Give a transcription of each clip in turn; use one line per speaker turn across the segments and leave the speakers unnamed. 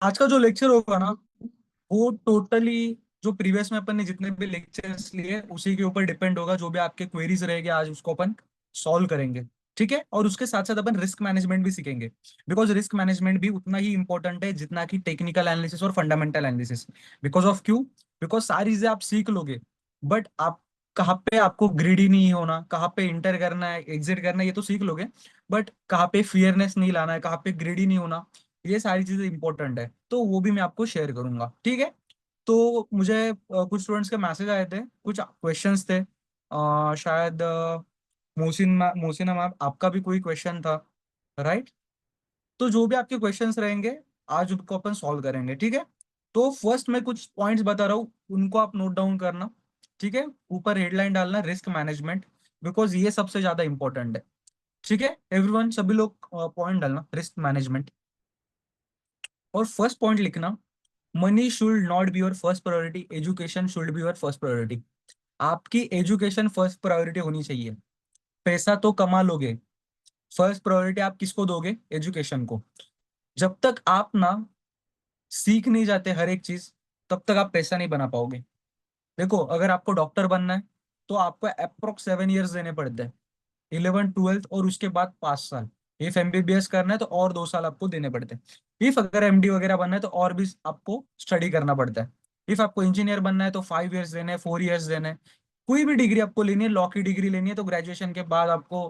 आज का जो लेक्चर होगा ना, वो टोटली जो प्रीवियस में अपन ने जितने भी लेक्चर्स लिए उसी के ऊपर डिपेंड होगा। जो भी आपके क्वेरीज रहेंगे आज उसको अपन सॉल्व करेंगे। ठीक है, और उसके साथ साथ अपन रिस्क मैनेजमेंट भी सीखेंगे। बिकॉज रिस्क मैनेजमेंट भी उतना ही इंपॉर्टेंट है जितना कि टेक्निकल एनालिसिस और फंडामेंटल एनालिसिस। बिकॉज ऑफ क्यों? बिकॉज सारी चीजें आप सीख लोगे, बट आप कहाँ पे आपको ग्रीडी नहीं होना, कहाँ पे इंटर करना है, एग्जिट करना है, ये तो सीख लोगे। बट कहाँ पे फियरनेस नहीं लाना है, कहाँ पे ग्रीडी नहीं होना, ये सारी चीजें इंपॉर्टेंट है। तो वो भी मैं आपको शेयर करूंगा। ठीक है। तो मुझे कुछ स्टूडेंट्स के मैसेज आए थे, कुछ क्वेश्चंस थे। शायद मोहसिना मैम आपका भी कोई क्वेश्चन था, राइट? तो जो भी आपके क्वेश्चंस रहेंगे आज उनको अपन सॉल्व करेंगे। ठीक है। तो फर्स्ट मैं कुछ पॉइंट्स बता रहा हूँ, उनको आप नोट डाउन करना। ठीक है, ऊपर हेडलाइन डालना रिस्क मैनेजमेंट, बिकॉज ये सबसे ज्यादा इंपॉर्टेंट है। ठीक है एवरीवन, सभी लोग पॉइंट डालना रिस्क मैनेजमेंट। और फर्स्ट पॉइंट लिखना, money should not be your first priority, education should be your first priority. आपकी एजुकेशन फर्स्ट प्रायोरिटी होनी चाहिए। पैसा तो कमा लोगे, फर्स्ट प्रायोरिटी आप किसको दोगे? एजुकेशन को। जब तक आप ना सीख नहीं जाते हर एक चीज, तब तक आप पैसा नहीं बना पाओगे। देखो, अगर आपको डॉक्टर बनना है तो आपको अप्रोक्स 7 ईयर्स देने पड़ते हैं, 11 12 और उसके बाद 5 साल। इफ एमबीबीएस करना है तो और 2 साल आपको देने पड़ते हैं। इफ अगर एमडी वगैरह बनना है तो और भी आपको स्टडी करना पड़ता है। इफ आपको इंजीनियर बनना है तो 5 ईयर्स देने हैं, 4 ईयर्स देने हैं। कोई भी डिग्री आपको लेनी है, लॉ की डिग्री लेनी है, तो ग्रेजुएशन के बाद आपको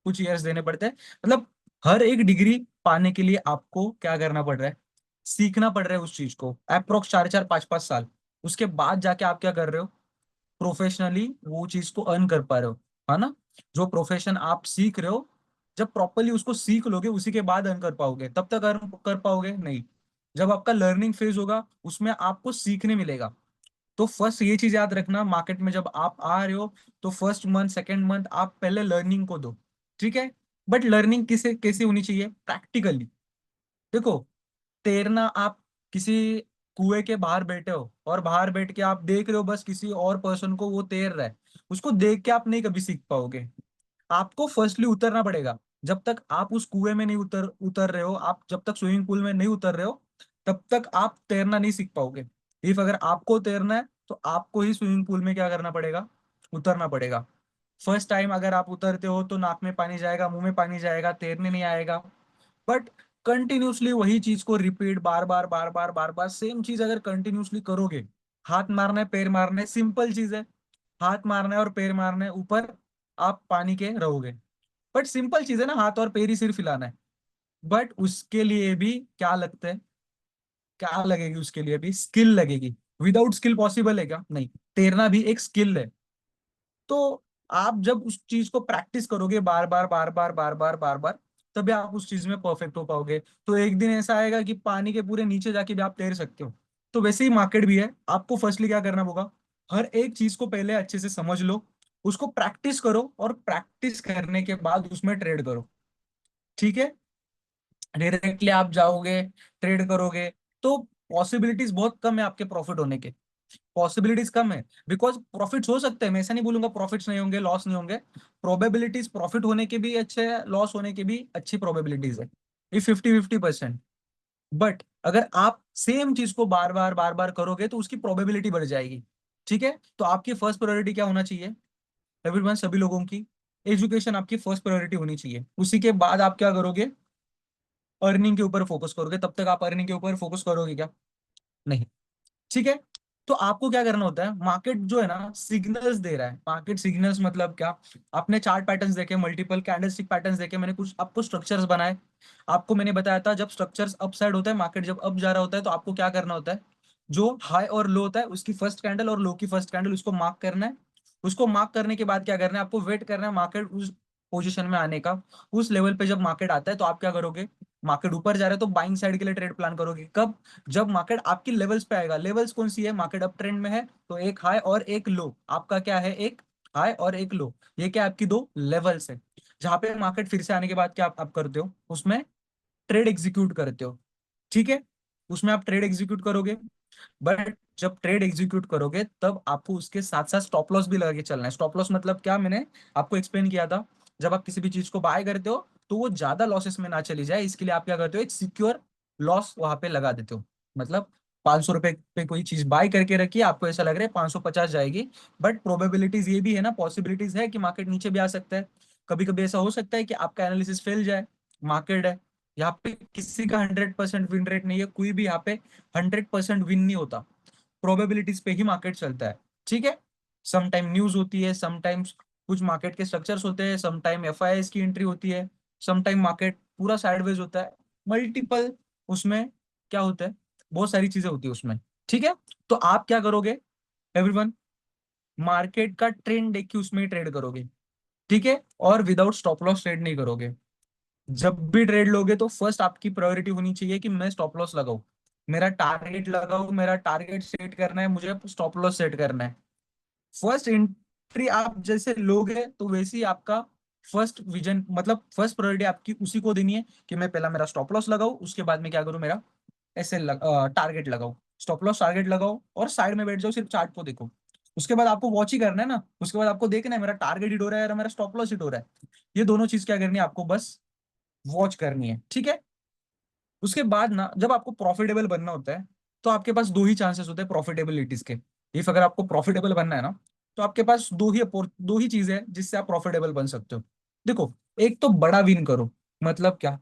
कुछ ईयर्स देने पड़ते हैं। मतलब हर एक डिग्री पाने के लिए आपको क्या करना पड़ रहा है? सीखना पड़ रहा है उस चीज को, अप्रोक्स 4 4 5 5 साल। उसके बाद जाके आप क्या कर रहे हो? प्रोफेशनली वो चीज को अर्न कर पा रहे हो, है ना? जो प्रोफेशन आप सीख रहे हो, जब प्रॉपरली उसको सीख लोगे उसी के बाद अर्न कर पाओगे, तब तक अर्न कर पाओगे नहीं। जब आपका लर्निंग फेज होगा उसमें आपको सीखने मिलेगा। तो फर्स्ट ये चीज याद रखना, मार्केट में जब आप आ रहे हो तो फर्स्ट मंथ सेकेंड मंथ आप पहले लर्निंग को दो। ठीक है। बट लर्निंग किसे कैसे होनी चाहिए? प्रैक्टिकली। देखो, तैरना आप किसी कुएं के बाहर बैठे हो और बाहर बैठ के आप देख रहे हो बस किसी और पर्सन को वो तैर रहा है, उसको देख के आप नहीं कभी सीख पाओगे। आपको फर्स्टली उतरना पड़ेगा। जब तक आप उस कुएं में नहीं उतर उतर रहे हो, आप जब तक स्विमिंग पूल में नहीं उतर रहे हो, तब तक आप तैरना नहीं सीख पाओगे। इफ अगर आपको तैरना है तो आपको ही स्विमिंग पूल में क्या करना पड़ेगा? उतरना पड़ेगा। फर्स्ट टाइम अगर आप उतरते हो तो नाक में पानी जाएगा, मुंह में पानी जाएगा, तैरने नहीं आएगा। बट कंटिन्यूसली वही चीज को रिपीट, बार बार बार बार बार बार सेम चीज अगर कंटिन्यूसली करोगे, हाथ मारना है पैर मारना है, सिंपल चीज है। हाथ मारना है और पैर मारना है, ऊपर आप पानी के रहोगे। बट सिंपल चीज है ना, हाथ और पैर ही सिर्फ हिलाना है। बट उसके लिए भी क्या लगता है? क्या लगेगी उसके लिए भी? स्किल लगेगी। विदाउट स्किल पॉसिबल है क्या? नहीं। तैरना भी एक स्किल है। तो आप जब उस चीज को प्रैक्टिस करोगे बार बार बार बार बार बार बार बार, तभी आप उस चीज में परफेक्ट हो पाओगे। तो एक दिन ऐसा आएगा कि पानी के पूरे नीचे जाके भी आप तैर सकते हो। तो वैसे ही मार्केट भी है, आपको फर्स्टली क्या करना होगा? हर एक चीज को पहले अच्छे से समझ लो, उसको प्रैक्टिस करो और प्रैक्टिस करने के बाद उसमें ट्रेड करो। ठीक है। डायरेक्टली आप जाओगे ट्रेड करोगे तो पॉसिबिलिटीज बहुत कम है आपके प्रॉफिट होने के। पॉसिबिलिटीज कम है, बिकॉज प्रॉफिट्स हो सकते हैं, मैं ऐसा नहीं बोलूंगा प्रॉफिट्स नहीं होंगे, लॉस नहीं होंगे। प्रोबेबिलिटीज प्रॉफिट होने के भी अच्छे है, लॉस होने के भी अच्छी प्रोबेबिलिटीज है। ये 50-50%। बट अगर आप सेम चीज को बार बार बार बार करोगे तो उसकी प्रोबेबिलिटी बढ़ जाएगी। ठीक है। तो आपकी फर्स्ट प्रायोरिटी क्या होना चाहिए? एवरीवन, सभी लोगों की एजुकेशन आपकी फर्स्ट प्रायोरिटी होनी चाहिए। उसी के बाद आप क्या करोगे? अर्निंग के ऊपर फोकस करोगे। तब तक आप अर्निंग के ऊपर फोकस करोगे क्या? नहीं। ठीक है। तो आपको क्या करना होता है? मार्केट जो है ना सिग्नल्स दे रहा है। मार्केट सिग्नल्स मतलब क्या? आपने चार्ट पैटर्न्स देखे, मल्टीपल कैंडलस्टिक पैटर्न्स देखे, मैंने कुछ आपको स्ट्रक्चर्स बनाए। आपको मैंने बताया था जब स्ट्रक्चर्स अप साइड होता है, मार्केट जब अप जा रहा होता है, तो आपको क्या करना होता है? जो हाई और लो होता है उसकी फर्स्ट कैंडल और लो की फर्स्ट कैंडल उसको मार्क करना है। उसको मार्क करने के बाद क्या करना है? आपको वेट करना है मार्केट उस पोजीशन में आने का। उस लेवल पे जब मार्केट आता है तो आप क्या करोगे? मार्केट ऊपर जा रहा है तो बाइंग साइड के लिए ट्रेड प्लान करोगे। कब? जब मार्केट आपकी लेवल्स पे आएगा। लेवल्स कौन सी है? मार्केट अप ट्रेंड में है तो एक हाई और एक लो। आपका क्या है? एक हाई और एक लो। ये क्या आपकी दो लेवल्स है, जहां पे मार्केट फिर से आने के बाद क्या आप करते हो? उसमें ट्रेड एग्जीक्यूट करते हो। ठीक है। उसमें आप ट्रेड एग्जीक्यूट करोगे। बट जब ट्रेड एग्जीक्यूट करोगे तब आपको उसके साथ साथ स्टॉप लॉस भी लगा के चलना है। स्टॉप लॉस मतलब क्या? मैंने आपको एक्सप्लेन किया था। जब आप किसी भी चीज को बाय करते हो तो वो ज्यादा लॉसेस में ना चली जाए, इसके लिए आप क्या करते हो? एक सिक्योर लॉस वहां पे लगा देते हो। मतलब 500 रुपए पे कोई चीज बाय करके रखी है, आपको ऐसा लग रहा है 550 जाएगी, बट प्रोबेबिलिटीज ये भी है ना, पॉसिबिलिटीज है कि मार्केट नीचे भी आ सकता है। कभी कभी ऐसा हो सकता है कि आपका एनालिसिस फेल जाए। मार्केट है, यहाँ पे किसी का 100% विन रेट नहीं है, कोई भी यहाँ पे 100% विन नहीं होता। प्रोबेबिलिटीज पे ही मार्केट चलता है, ठीक है। समटाइम न्यूज होती है, समटाइम्स कुछ मार्केट के स्ट्रक्चर्स होते हैं, समटाइम एफआईआईस की एंट्री होती है, समटाइम मार्केट पूरा साइडवेज होता है। मल्टीपल उसमें क्या होता है, बहुत सारी चीजें होती है उसमें, ठीक है। तो आप क्या करोगे एवरीवन, मार्केट का ट्रेंड देख के उसमें ट्रेड करोगे, ठीक है। और विदाउट स्टॉप लॉस ट्रेड नहीं करोगे। जब भी ट्रेड लोगे तो फर्स्ट आपकी प्रायोरिटी होनी चाहिए कि मैं स्टॉप लॉस लगाऊं, मेरा टारगेट लगाऊं, मेरा टारगेट सेट करना है, मुझे स्टॉप लॉस सेट करना है। फर्स्ट एंट्री आप जैसे लोगे तो वैसे ही आपका फर्स्ट विजन, मतलब फर्स्ट प्रायोरिटी आपकी उसी को देनी है कि मैं पहला मेरा स्टॉप लॉस लगाऊं, उसके बाद में क्या करूं, मेरा ऐसे टारगेट लगाओ, स्टॉप लॉस टारगेट लगाओ और साइड में बैठ जाओ, सिर्फ चार्ट को देखो। उसके बाद आपको वॉच ही करना है ना, उसके बाद आपको देखना है मेरा टारगेट हिट हो रहा है या मेरा स्टॉप लॉस हिट हो रहा है। ये दोनों चीज क्या करनी है आपको, बस वॉच करनी है, ठीक है। उसके बाद ना जब आपको प्रॉफिटेबल बनना होता है, तो आपके पास दो ही चांसेस होते हैं प्रॉफिटेबिलिटीज के। इफ अगर आपको प्रॉफिटेबल बनना है ना, तो आपके पास दो ही चीजें हैं जिससे आप प्रॉफिटेबल बन सकते हो। देखो, एक तो बड़ा विन करो। मतलब क्या,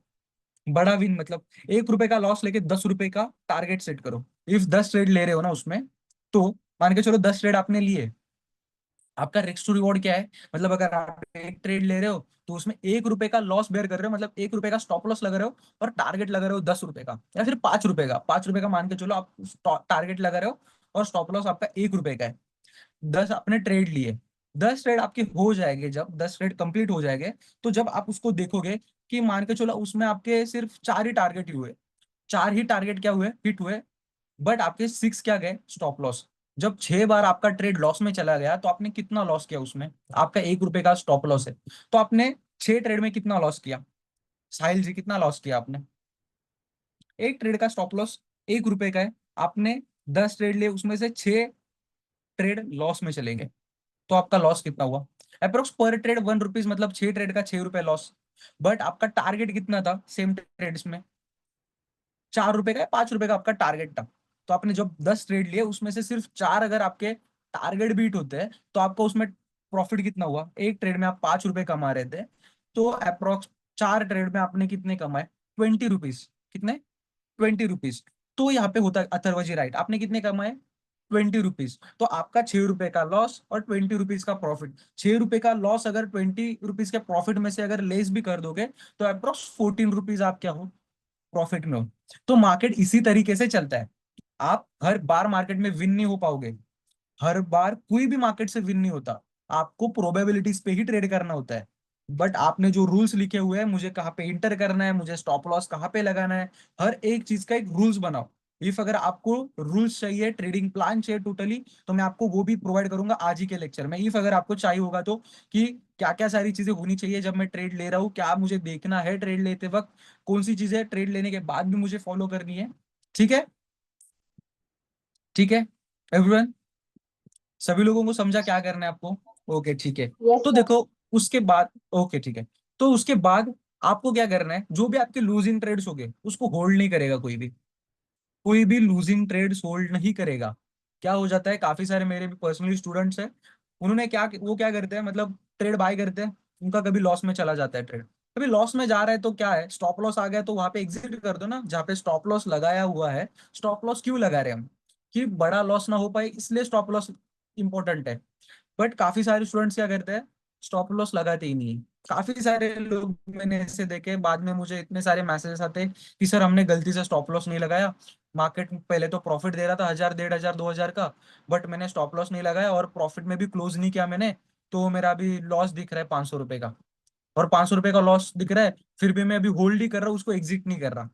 बड़ा विन मतलब 1 रुपए का लॉस लेके 10 रुपए का टारगेट सेट करो। इफ 10 ट्रेड ले रहे हो ना उसमें, तो मान के चलो 10 ट्रेड आपने लिए, आपका रिस्क टू रिवॉर्ड क्या है, मतलब अगर आप एक ट्रेड ले रहे हो तो उसमें 1 रुपए का लॉस बेयर कर रहे हो, मतलब 1 रुपए का स्टॉप लॉस लगा रहे हो, और टारगेट लगा रहे हो 10 रुपए का या फिर 5 रुपए का। 5 रुपए का मान के चलो आप टारगेट लगा रहे हो, और स्टॉप लॉस आपका 1 रुपए का है। 10 आपने ट्रेड लिए, 10 ट्रेड आपके हो जाएंगे, जब 10 ट्रेड कंप्लीट हो जाएंगे, तो जब आप उसको देखोगे कि मान के चलो उसमें आपके सिर्फ 4 ही टारगेट ही हुए, 4 ही टारगेट क्या हुए, हिट हुए, बट आपके 6 क्या गए, स्टॉप लॉस। जब 6 बार आपका ट्रेड लॉस में चला गया तो आपने कितना लॉस किया उसमें, आपका 1 रुपए का स्टॉप लॉस है, तो आपने 6 ट्रेड में कितना लॉस किया, साहिल जी कितना लॉस किया आपने। एक ट्रेड का स्टॉप लॉस 1 रुपए का है, आपने 10 ट्रेड लिए, उसमें से 6 ट्रेड लॉस में चलेंगे, तो आपका लॉस कितना हुआ, अप्रोक्स पर ट्रेड 1 रुपीज, मतलब 6 ट्रेड का 6 रुपए लॉस। बट आपका टारगेट कितना था सेम ट्रेड्स में, 4 रुपए का या 5 रुपए का आपका टारगेट था। तो आपने जब 10 ट्रेड लिए उसमें से सिर्फ 4 अगर आपके टारगेट बीट होते हैं, तो आपका उसमें प्रॉफिट कितना हुआ, एक ट्रेड में आप 5 रुपए कमा रहे थे, तो अप्रोक्स 4 ट्रेड में आपने कितने कमाए, 20 रुपीज। कितने, 20 रुपीज। तो यहाँ पे होता है अथर्व जी राइट, आपने कितने कमाए, 20 रुपीज। तो आपका 6 रुपए का लॉस और 20 रुपीज का प्रॉफिट। 6 रुपए का लॉस अगर 20 रुपीज के प्रॉफिट में से अगर लेस भी कर दोगे, तो अप्रोक्स 14 रुपीज आप क्या हो, प्रॉफिट में हो। तो मार्केट इसी तरीके से चलता है। आप हर बार मार्केट में विन नहीं हो पाओगे, हर बार कोई भी मार्केट से विन नहीं होता, आपको प्रोबेबिलिटीज पे ही ट्रेड करना होता है। बट आपने जो रूल्स लिखे हुए हैं, मुझे कहाँ पे इंटर करना है, मुझे स्टॉप लॉस कहाँ पे लगाना है, हर एक चीज का एक रूल्स बनाओ। इफ अगर आपको रूल्स चाहिए, ट्रेडिंग प्लान चाहिए टोटली, तो मैं आपको वो भी प्रोवाइड करूंगा आज ही के लेक्चर में। इफ अगर आपको चाहिए होगा तो, कि क्या क्या सारी चीजें होनी चाहिए जब मैं ट्रेड ले रहा हूँ, क्या मुझे देखना है ट्रेड लेते वक्त, कौन सी चीजें ट्रेड लेने के बाद भी मुझे फॉलो करनी है, ठीक है। ठीक है एवरीवन, सभी लोगों को समझा क्या करना है आपको, ओके ठीक है।
यस
तो
सर।
देखो उसके बाद, ओके ठीक है, तो उसके बाद आपको क्या करना है, जो भी आपके लूजिंग ट्रेड्स हो गए उसको होल्ड नहीं करेगा कोई भी, कोई भी लूजिंग ट्रेड्स होल्ड नहीं करेगा। क्या हो जाता है, काफी सारे मेरे भी पर्सनली स्टूडेंट्स हैं, उन्होंने क्या, वो क्या करते हैं, मतलब ट्रेड बाय करते हैं, उनका कभी लॉस में चला जाता है ट्रेड, कभी लॉस में जा रहा है, तो क्या है, स्टॉप लॉस आ गया तो वहां पे एग्जिट कर दो ना, जहाँ पे स्टॉप लॉस लगाया हुआ है। स्टॉप लॉस क्यों लगा रहे हैं हम, कि बड़ा लॉस ना हो पाए, इसलिए स्टॉप लॉस इंपॉर्टेंट है। बट काफी सारे स्टूडेंट्स क्या करते हैं, स्टॉप लॉस लगाते ही नहीं है। काफी सारे लोग मैंने ऐसे देखे, बाद में मुझे इतने सारे मैसेजेस आते हैं कि सर हमने गलती से स्टॉप लॉस नहीं लगाया, मार्केट पहले तो प्रॉफिट दे रहा था 1000, 1500, 2000 का, बट मैंने स्टॉप लॉस नहीं लगाया और प्रॉफिट में भी क्लोज नहीं किया मैंने, तो मेरा अभी लॉस दिख रहा है 500 रुपए का, और 500 रुपए का लॉस दिख रहा है, फिर भी मैं अभी होल्ड ही कर रहा हूँ, उसको एग्जिट नहीं कर रहा।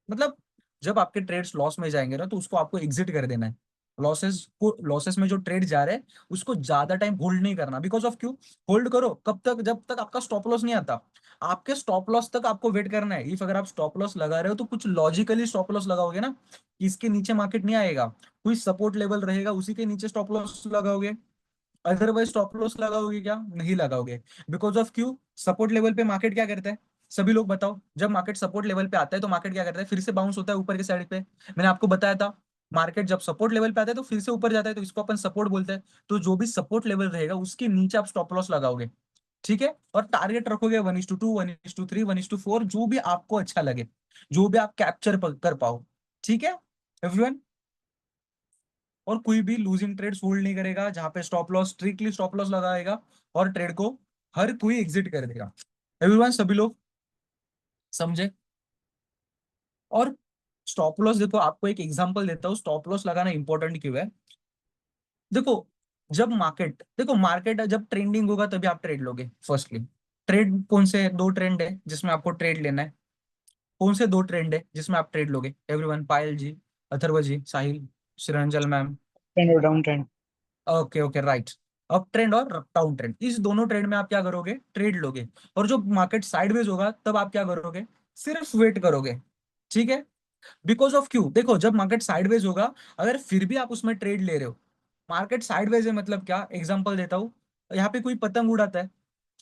मतलब जब आपके ट्रेड्स लॉस में जाएंगे ना, तो उसको आपको एग्जिट कर देना है। लॉसेस में जो ट्रेड जा रहे हैं उसको ज्यादा टाइम होल्ड नहीं करना, बिकॉज ऑफ क्यों, होल्ड करो कब तक, जब तक आपका स्टॉप लॉस नहीं आता। आपके स्टॉप लॉस तक आपको वेट करना है। इफ अगर आप स्टॉप लॉस लगा रहे हो तो कुछ लॉजिकली स्टॉप लॉस लगाओगे ना, कि इसके नीचे मार्केट नहीं आएगा, कोई सपोर्ट लेवल रहेगा उसी के नीचे स्टॉप लॉस लगाओगे। अदरवाइज स्टॉप लॉस लगाओगे क्या, नहीं लगाओगे। बिकॉज ऑफ क्यों, सपोर्ट लेवल पे मार्केट क्या करता है, सभी लोग बताओ, जब मार्केट सपोर्ट लेवल पे आता है तो मार्केट क्या करता है, फिर से बाउंस होता है ऊपर के साइड पे। मैंने आपको बताया था, मार्केट जब सपोर्ट लेवल पे आता है तो फिर से ऊपर जाता है, तो इसको अपन सपोर्ट बोलते हैं। तो जो भी सपोर्ट लेवल रहेगा उसके नीचे आप स्टॉप लॉस लगाओगे, ठीक है, और टारगेट रखोगे 1:2, 1:3, 1:4, जो भी आपको अच्छा लगे, जो भी आप कैप्चर कर पाओ, ठीक है एवरीवन। और कोई भी लूजिंग ट्रेड्स होल्ड नहीं करेगा, जहां पे stop loss, strictly stop loss लगाएगा, और ट्रेड को हर कोई एग्जिट कर देगा। एवरीवन, सभी लोग समझे? और स्टॉप लॉस देखो, आपको एक एग्जांपल देता हूँ स्टॉप लॉस लगाना इंपॉर्टेंट क्यों है। देखो, जब मार्केट, देखो मार्केट जब ट्रेंडिंग होगा तभी आप ट्रेड लोगे फर्स्टली। ट्रेड कौन से दो ट्रेंड है जिसमें आपको ट्रेड लेना है? कौन से दो ट्रेंड है जिसमें आप ट्रेड लोगे एवरीवन? पायल जी, अथर्व जी, साहिल, श्रंजल मैम।
ट्रेंड और down trend.
Okay okay, right. Up trend और डाउन ट्रेंड, इस दोनों ट्रेंड में आप क्या करोगे, ट्रेड लोगे। और जो मार्केट साइडवेज होगा तब आप क्या करोगे, सिर्फ वेट करोगे, ठीक है। बिकॉज ऑफ क्यों, देखो जब मार्केट साइडवेज होगा, अगर फिर भी आप उसमें ट्रेड ले रहे हो, मार्केट साइडवेज है मतलब क्या, एग्जांपल देता हूँ। यहाँ पे कोई पतंग उड़ाता है,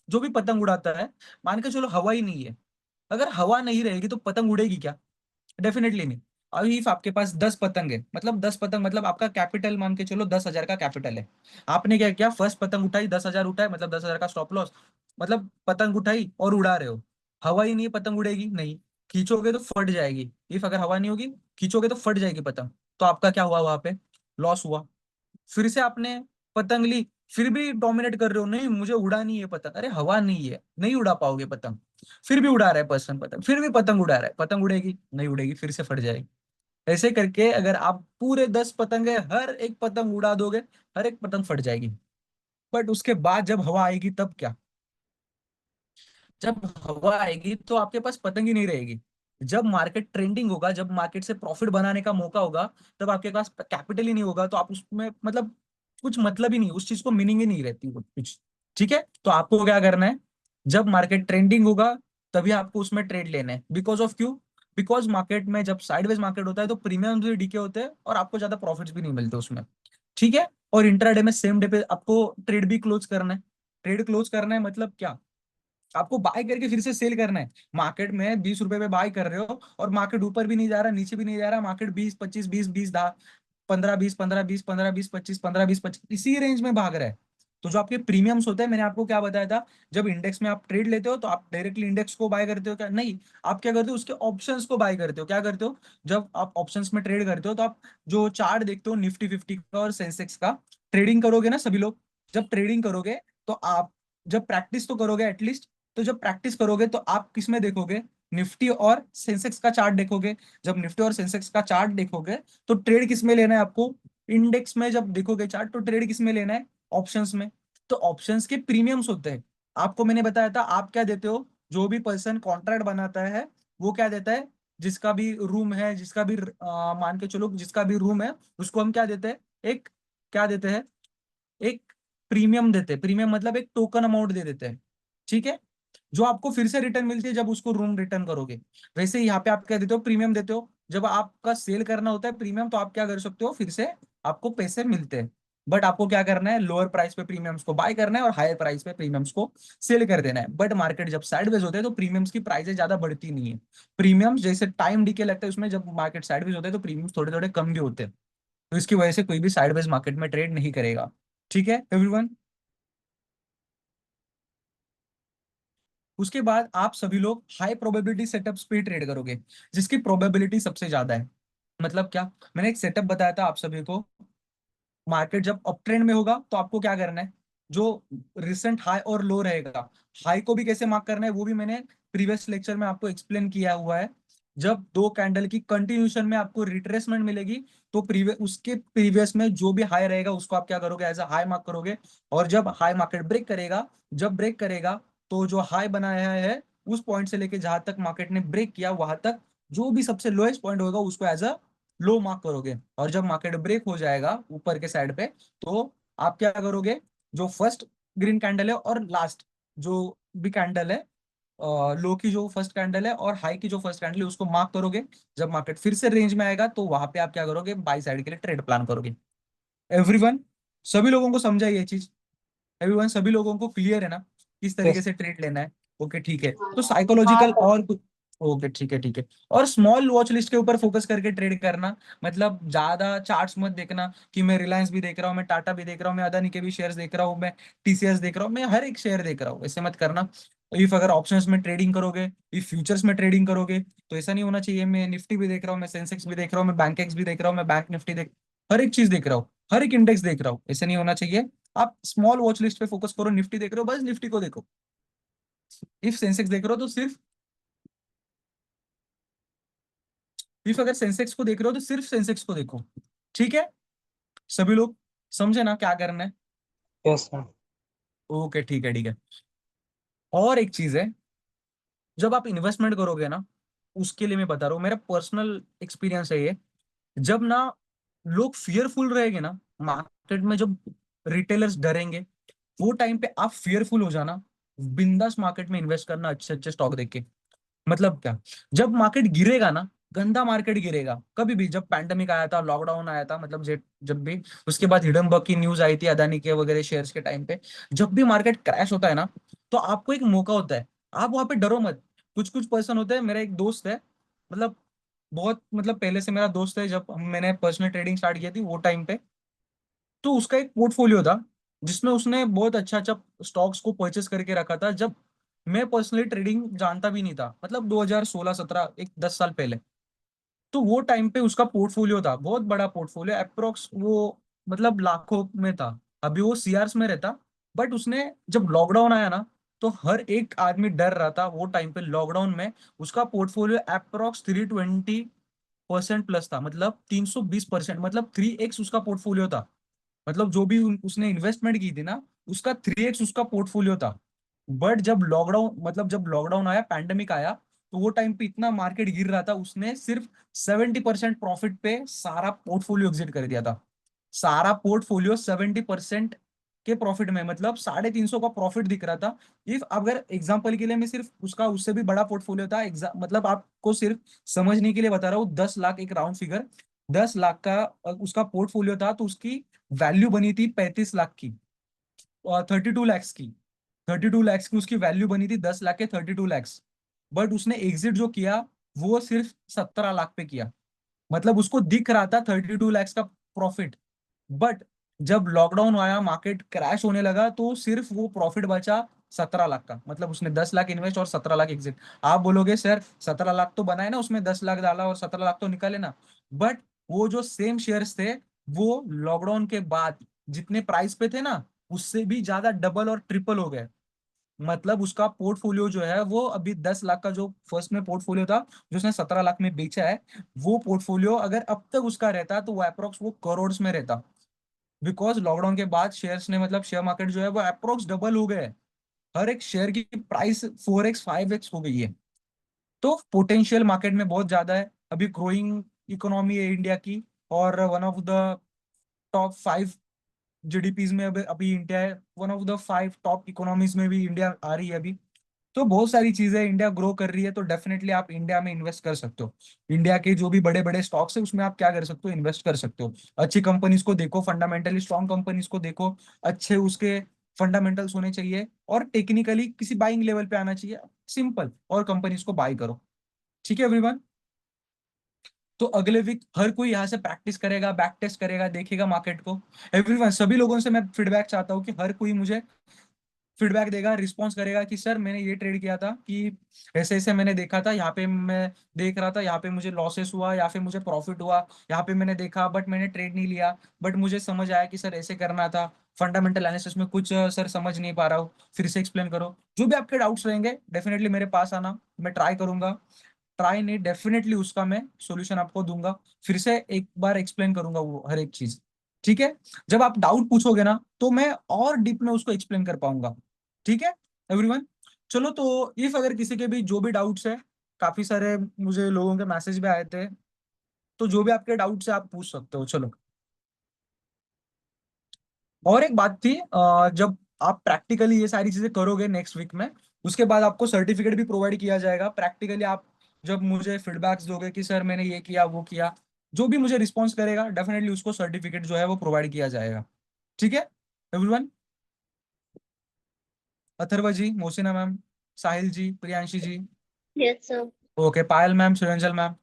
जो भी पतंग उड़ाता है, मान के चलो हवा ही नहीं है। अगर हवा नहीं रहेगी तो पतंग उड़ेगी क्या? डेफिनेटली नहीं। अभी इफ आपके पास 10 पतंग है, मतलब 10 पतंग, मतलब आपका कैपिटल मान के चलो 10,000 का कैपिटल है। आपने क्या किया, फर्स्ट पतंग उठाई, 10,000 उठाए, मतलब 10,000 का स्टॉप लॉस, मतलब पतंग उठाई और उड़ा रहे हो। हवा ही नहीं है, पतंग उड़ेगी नहीं। खींचोगे तो फट जाएगी, इफ अगर हवा नहीं होगी, खींचोगे तो फट जाएगी पतंग। तो आपका क्या हुआ वहां पे, लॉस हुआ। फिर से आपने पतंग ली, फिर भी डोमिनेट कर रहे हो, नहीं मुझे उड़ानी है पतंग, अरे हवा नहीं है, नहीं उड़ा पाओगे पतंग। फिर भी उड़ा रहा है पर्सन पतंग, फिर भी पतंग उड़ा रहा है, पतंग उड़ेगी नहीं, उड़ेगी, फिर से फट जाएगी। ऐसे करके अगर आप पूरे 10 पतंग है, हर एक पतंग उड़ा दोगे, हर एक पतंग फट जाएगी। बट उसके बाद जब हवा आएगी तब क्या, जब हवा आएगी तो आपके पास पतंग ही नहीं रहेगी। जब मार्केट ट्रेंडिंग होगा, जब मार्केट से प्रॉफिट बनाने का मौका होगा, तब आपके पास कैपिटल ही नहीं होगा, तो आप उसमें मतलब कुछ मतलब ही नहीं, उस चीज को मीनिंग ही नहीं रहती वो कुछ, ठीक है। तो आपको क्या करना है, जब मार्केट ट्रेंडिंग होगा तभी आपको उसमें ट्रेड लेना है। बिकॉज ऑफ क्यों, बिकॉज मार्केट में जब साइडवेज मार्केट होता है तो प्रीमियम भी डीके होते हैं और आपको ज्यादा प्रॉफिट्स भी नहीं मिलते उसमें, ठीक है। और इंट्राडे में सेम डे पे आपको ट्रेड भी क्लोज करना है। ट्रेड क्लोज करना है मतलब क्या, आपको बाय करके फिर से सेल करना है। मार्केट में 20 रुपए पे बाय कर रहे हो और मार्केट ऊपर भी नहीं जा रहा, नीचे भी नहीं जा रहा, मार्केट 20, 25, 20, 20, 15, 20, 15, 20, 15, 20, 25, 15, 20, 25 इसी रेंज में भाग रहा है। तो जो आपके प्रीमियम्स होते हैं, मैंने आपको क्या बताया था, जब इंडेक्स में आप ट्रेड लेते हो तो आप डायरेक्टली इंडेक्स को बाय करते हो क्या, नहीं। आप क्या करते हो, उसके ऑप्शंस को बाय करते हो। क्या करते हो, जब आप ऑप्शंस में ट्रेड करते हो तो आप जो चार्ट देखते हो निफ्टी 50 का और सेंसेक्स का, ट्रेडिंग करोगे ना सभी लोग। जब ट्रेडिंग करोगे तो आप, जब प्रैक्टिस तो करोगे एटलीस्ट, तो जब प्रैक्टिस करोगे तो आप किस में देखोगे, निफ्टी और सेंसेक्स का चार्ट देखोगे। जब निफ्टी और सेंसेक्स का चार्ट देखोगे तो ट्रेड किस में लेना है आपको, इंडेक्स में जब देखोगे चार्ट तो ट्रेड किस में लेना है, ऑप्शंस में। तो ऑप्शंस के प्रीमियम्स होते हैं। आपको मैंने बताया था, आप क्या देते हो, जो भी पर्सन कॉन्ट्रैक्ट बनाता है वो क्या देता है, जिसका भी रूम है, जिसका भी मान के चलो जिसका भी रूम है, उसको हम क्या देते हैं, एक, क्या देते हैं, एक प्रीमियम देते हैं। प्रीमियम मतलब एक टोकन अमाउंट दे देते हैं, ठीक है, जो आपको फिर से रिटर्न मिलती है जब उसको रूम रिटर्न करोगे। वैसे ही यहाँ पे आप क्या देते हो, प्रीमियम देते हो। जब आपका सेल करना होता है प्रीमियम, तो आप क्या कर सकते हो, फिर से आपको पैसे मिलते हैं। बट आपको क्या करना है, लोअर प्राइस पे प्रीमियम्स को बाय करना है और हायर प्राइस पे प्रीमियम्स को सेल कर देना है। बट मार्केट जब साइडवेज होते हैं तो प्रीमियम्स की प्राइसेस ज्यादा बढ़ती नहीं है। प्रीमियम्स जैसे टाइम डीके लगता है उसमें, जब मार्केट साइडवेज होते हैं तो प्रीमियम्स थोड़े थोड़े कम भी होते हैं। तो इसकी वजह से कोई भी साइडवेज मार्केट में ट्रेड नहीं करेगा, ठीक है एवरीवन। उसके बाद आप सभी लोग हाई प्रोबेबिलिटी सेटअप्स पे ट्रेड करोगे, जिसकी प्रोबेबिलिटी सबसे ज्यादा है। मतलब क्या, मैंने एक सेटअप बताया था आप सभी को। मार्केट जब अप ट्रेंड में होगा तो आपको क्या करना है, जो रिसेंट हाई और लो रहेगा, हाई को भी कैसे मार्क करना है वो भी मैंने प्रीवियस लेक्चर में आपको एक्सप्लेन किया हुआ है। जब दो कैंडल की कंटिन्यूशन में आपको रिट्रेसमेंट मिलेगी, तो प्रीवियस, उसके प्रीवियस में जो भी हाई रहेगा उसको आप क्या करोगे, एज अ हाई मार्क करोगे। और जब हाई मार्केट ब्रेक करेगा, जब ब्रेक करेगा, तो जो हाई बनाया है उस पॉइंट से लेके जहां तक मार्केट ने ब्रेक किया वहां तक, जो भी सबसे लोएस्ट पॉइंट होगा उसको एज अ लो मार्क करोगे। और जब मार्केट ब्रेक हो जाएगा ऊपर के साइड पे, तो आप क्या करोगे, जो फर्स्ट ग्रीन कैंडल है और लास्ट जो भी कैंडल है, लो की जो फर्स्ट कैंडल है और हाई की जो फर्स्ट कैंडल है, उसको मार्क करोगे। जब मार्केट फिर से रेंज में आएगा तो वहां पे आप क्या करोगे, बाई साइड के लिए ट्रेड प्लान करोगे। एवरीवन, सभी लोगों को समझा ये चीज? एवरीवन, सभी लोगों को क्लियर है ना किस तरीके
यस।
से ट्रेड लेना है? ओके ठीक है, तो
हाँ
साइकोलॉजिकल
सर।
और कुछ। ओके ठीक है ठीक है। और स्मॉल वॉच लिस्ट के ऊपर फोकस करके ट्रेड करना, मतलब ज्यादा चार्ट्स मत देखना कि मैं रिलायंस भी देख रहा हूँ, मैं टाटा भी देख रहा हूँ, मैं अदानी के भी शेयर्स देख रहा हूँ, मैं टीसीएस देख रहा हूँ, मैं हर एक शेयर देख रहा हूँ, ऐसे मत करना। इफ अगर ऑप्शंस में ट्रेडिंग करोगे, इफ फ्यूचर्स में ट्रेडिंग करोगे, तो ऐसा नहीं होना चाहिए मैं निफ्टी भी देख रहा हूँ, मैं सेंसेक्स भी देख रहा हूँ, मैं बैंक एक्स भी देख रहा हूँ, मैं बैंक निफ्टी देख, हर एक चीज देख रहा हूँ, हर एक इंडेक्स देख रहा हूँ, ऐसा नहीं होना चाहिए। आप स्मॉल वॉच लिस्ट पे फोकस करो, निफ्टी देख रहे हो बस निफ्टी को देखो, इफ सेंसेक्स देख रहे हो तो सिर्फ, इफ अगर सेंसेक्स को देख रहे हो तो सिर्फ सेंसेक्स को देखो। ठीक है, सभी लोग समझे ना क्या करना है?
Yes sir.
ओके ठीक है ठीक है। और एक चीज है, जब आप इन्वेस्टमेंट करोगे ना, उसके लिए मैं बता रहा हूँ, मेरा पर्सनल एक्सपीरियंस है ये, जब ना लोग फियरफुल रहेंगे ना मार्केट में, जब रिटेलर्स डरेंगे, वो टाइम पे आप फियरफुल हो जाना, बिंदास मार्केट में इन्वेस्ट करना अच्छे अच्छे स्टॉक देख के। मतलब क्या, जब मार्केट गिरेगा ना, गंदा मार्केट गिरेगा, कभी भी जब पैंडेमिक आया था, लॉकडाउन आया था, मतलब जब भी, उसके बाद हिडनबर्ग की न्यूज आई थी अदानी के वगैरह शेयर्स के टाइम पे, जब भी मार्केट क्रैश होता है ना, तो आपको एक मौका होता है, आप वहां पे डरो मत। कुछ कुछ पर्सन होते हैं, मेरा एक दोस्त है, मतलब बहुत, मतलब पहले से मेरा दोस्त है, जब मैंने पर्सनल ट्रेडिंग स्टार्ट की थी वो टाइम पे, तो उसका एक पोर्टफोलियो था जिसमें उसने बहुत अच्छा अच्छा स्टॉक्स को परचेस करके रखा था, जब मैं पर्सनली ट्रेडिंग जानता भी नहीं था, मतलब 2016-17, एक 10 साल पहले। तो वो टाइम पे उसका पोर्टफोलियो था, बहुत बड़ा पोर्टफोलियो, अप्रोक्स वो मतलब लाखों में था, अभी वो सीआरस में रहता। बट उसने जब लॉकडाउन आया ना, तो हर एक आदमी डर रहा था वो टाइम पे लॉकडाउन में, उसका पोर्टफोलियो अप्रोक्स 320% प्लस था, मतलब 320%, मतलब 3x उसका पोर्टफोलियो था। मतलब जो भी उसने इन्वेस्टमेंट की थी ना, उसका 3x उसका पोर्टफोलियो था। बट जब लॉकडाउन, मतलब जब लॉकडाउन आया, पैंडेमिक आया, तो वो टाइम पे इतना मार्केट गिर रहा था, उसने सिर्फ 70% प्रॉफिट पे सारा पोर्टफोलियो एग्जिट कर दिया था। सारा पोर्टफोलियो 70% के प्रॉफिट में, मतलब 350 का प्रॉफिट दिख रहा था। इफ अगर एग्जांपल के लिए मैं सिर्फ उसका, उससे भी बड़ा पोर्टफोलियो था, मतलब आपको सिर्फ समझने के लिए बता रहा हूँ, 10 लाख, एक राउंड फिगर, 10 लाख का उसका पोर्टफोलियो था, तो उसकी वैल्यू बनी थी 35 लाख की, 32 लैक्स की, 32 लैक्स की उसकी वैल्यू बनी थी, 10 लाख के 32 लैक्स। बट उसने एग्जिट जो किया, वो सिर्फ 17 लाख पे किया। मतलब उसको दिख रहा था 32 लैक्स का प्रॉफिट, बट जब लॉकडाउन आया, मार्केट क्रैश होने लगा, तो सिर्फ वो प्रॉफिट बचा 17 लाख का, मतलब उसने 10 लाख इन्वेस्ट और 17 लाख एग्जिट। आप बोलोगे सर 17 लाख तो बनाए ना, उसमें 10 लाख डाला और 17 लाख तो निकाले ना, बट वो जो सेम शेयर्स थे, वो लॉकडाउन के बाद जितने प्राइस पे थे ना, उससे भी ज्यादा डबल और ट्रिपल हो गए। मतलब उसका पोर्टफोलियो जो है, वो अभी 10 लाख का जो फर्स्ट में पोर्टफोलियो था, जो उसने 17 लाख में बेचा है, वो पोर्टफोलियो अगर अब तक उसका रहता, तो वो अप्रोक्स वो करोड़ में रहता। बिकॉज लॉकडाउन के बाद शेयर्स ने, मतलब शेयर मार्केट जो है वो अप्रोक्स डबल हो गए, हर एक शेयर की प्राइस 4x 5x हो गई है। तो पोटेंशियल मार्केट में बहुत ज्यादा है, अभी ग्रोइंग इकोनॉमी है इंडिया की, और वन ऑफ द टॉप 5 जीडीपीज में अभी अभी इंडिया है, one of the 5 top economies में भी इंडिया आ रही है अभी। तो बहुत सारी चीजें, इंडिया ग्रो कर रही है, तो डेफिनेटली आप इंडिया में इन्वेस्ट कर सकते हो। इंडिया के जो भी बड़े बड़े स्टॉक्स है, उसमें आप क्या कर सकते हो, इन्वेस्ट कर सकते हो। अच्छी कंपनीज को देखो, फंडामेंटली स्ट्रॉन्ग कंपनीज को देखो, अच्छे उसके फंडामेंटल्स होने चाहिए, और टेक्निकली किसी बाइंग लेवल पे आना चाहिए, सिंपल, और कंपनीज को बाय करो। ठीक है एवरीवन। तो अगले वीक हर कोई यहाँ से प्रैक्टिस करेगा, बैक टेस्ट करेगा, देखेगा मार्केट को। एवरीवन, सभी लोगों से मैं फीडबैक चाहता हूँ कि हर कोई मुझे फीडबैक देगा, रिस्पॉन्स करेगा कि सर मैंने ये ट्रेड किया था, कि ऐसे ऐसे मैंने देखा था, यहाँ पे मैं देख रहा था, यहाँ पे मुझे लॉसेस हुआ, या फिर मुझे प्रॉफिट हुआ, यहाँ पे मैंने देखा बट मैंने ट्रेड नहीं लिया, बट मुझे समझ आया कि सर ऐसे करना था, फंडामेंटल एनालिसिस में कुछ सर समझ नहीं पा रहा हूँ, फिर से एक्सप्लेन करो। जो भी आपके डाउट्स रहेंगे, डेफिनेटली मेरे पास आना, मैं ट्राई करूंगा, ट्राई नहीं, डेफिनेटली उसका मैं सॉल्यूशन आपको दूंगा, फिर से एक बार एक्सप्लेन करूंगा वो हर एक चीज। ठीक है, जब आप डाउट पूछोगे ना, तो मैं और डीप में उसको एक्सप्लेन कर पाऊंगा। ठीक है एवरीवन। चलो, तो इफ अगर किसी के भी जो भी डाउट्स है, काफी सारे मुझे लोगों के मैसेज भी आए थे, तो जो भी आपके डाउट्स है आप पूछ सकते हो। चलो, और एक बात थी, जब आप प्रैक्टिकली ये सारी चीजें करोगे नेक्स्ट वीक में, उसके बाद आपको सर्टिफिकेट भी प्रोवाइड किया जाएगा। प्रैक्टिकली आप जब मुझे फीडबैक्स दोगे कि सर मैंने ये किया वो किया, जो भी मुझे रिस्पॉन्स करेगा, डेफिनेटली उसको सर्टिफिकेट जो है वो प्रोवाइड किया जाएगा। ठीक है everyone. Atharva ji, Mosina ma'am, Sahil ji, Priyanshi ji.
Yes sir.
Okay, Payal ma'am, Suranjal ma'am,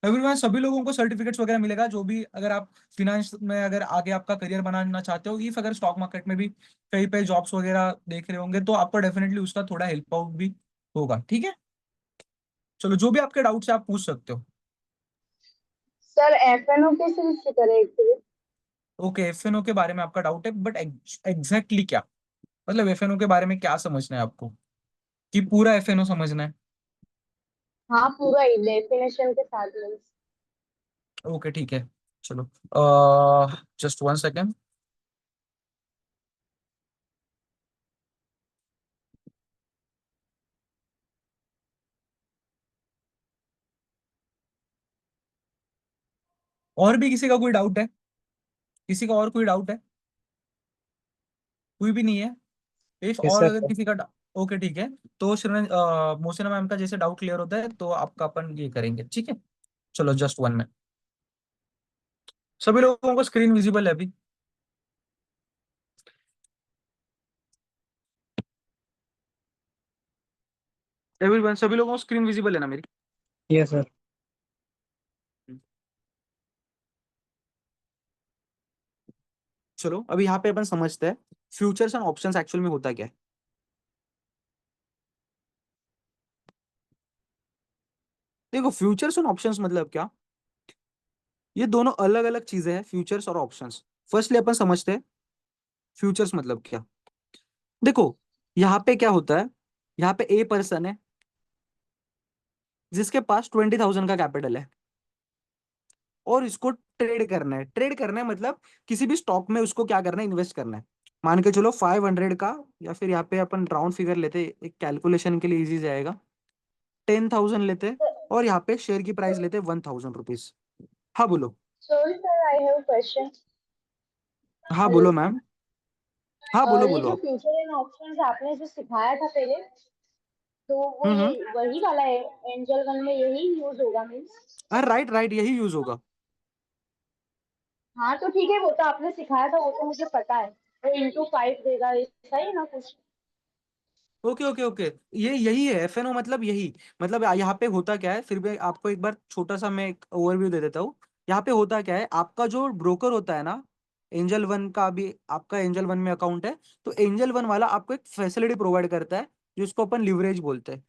everyone, सभी लोगों को सर्टिफिकेट्स वगैरह मिलेगा। जो भी अगर आप फिनेंस में अगर आगे आपका करियर बनाना चाहते हो, इफ अगर स्टॉक मार्केट में भी कहीं पे जॉब्स वगैरह देख रहे होंगे, तो आपको डेफिनेटली उसका थोड़ा हेल्प आउट भी होगा। ठीक है, चलो, जो भी आपके डाउट्स है आप पूछ सकते हो।
सर एफएनओ किस चीज से करें एक्चुअली?
ओके, एफएनओ के बारे में आपका डाउट है, बट एग्जैक्टली क्या, मतलब एफएनओ के बारे में क्या समझना है आपको, कि पूरा एफएनओ समझना है?
हाँ पूरा ही डेफिनेशन के साथ में।
ओके ठीक है, चलो, जस्ट वन सेकेंड। और भी किसी का कोई डाउट है? किसी का और कोई डाउट है? कोई भी नहीं है? इफ
यस
और
सर।
अगर किसी का ओके ठीक है, तो मोहसिना मैम का जैसे डाउट क्लियर होता है तो आपका अपन ये करेंगे, ठीक है। चलो, जस्ट वन मिनट। सभी लोगों को स्क्रीन विजिबल है अभी? एवरीवन, सभी लोगों को स्क्रीन विजिबल है ना मेरी?
Yes sir.
चलो, अभी यहाँ पे अपन समझते हैं फ्यूचर्स एंड ऑप्शंस एक्चुअल में होता क्या है। देखो, फ्यूचर्स एंड ऑप्शंस मतलब क्या, ये दोनों अलग अलग चीजें हैं, फ्यूचर्स और ऑप्शंस। फर्स्टली अपन समझते हैं फ्यूचर्स मतलब क्या। देखो, यहाँ पे क्या होता है, यहाँ पे ए पर्सन है जिसके पास 20,000 का कैपिटल है, और इसको ट्रेड करना है। ट्रेड करना है मतलब किसी भी स्टॉक में उसको क्या करना है, इन्वेस्ट करना है। मान के चलो 500 का, या फिर यहाँ पे अपन राउंड फिगर लेते, एक कैलकुलेशन के लिए इजी जाएगा, 10,000 लेते, और यहाँ पे शेयर की प्राइस लेते 1,000 रुपीज। हाँ बोलो।
Sorry sir, I have question.
हाँ
हेलो।
बोलो मैम। हाँ बोलो
ये
बोलो
जो
आप।
फ्यूचर एंड ऑप्शंस आपने जो सिखाया था पहले, तो वो ये
हम्म।
वही वाला है? एंजल वन में यही यूज होगा मीन्स?
अरे राइट राइट, यही यूज होगा।
हाँ तो ठीक है, वो तो आपने सिखाया था, वो तो मुझे पता है। वो इंटू 5 देगा, ऐसा ही ना कुछ?
ओके ओके ओके, ये यही है एफएनओ, मतलब यही, मतलब यहाँ पे होता क्या है, फिर भी आपको एक बार छोटा सा मैं एक ओवरव्यू दे देता हूँ। यहाँ पे होता क्या है, आपका जो ब्रोकर होता है ना, एंजल वन का भी आपका एंजल वन में अकाउंट है, तो एंजल वन वाला आपको एक फैसिलिटी प्रोवाइड करता है जिसको अपन लिवरेज बोलते हैं।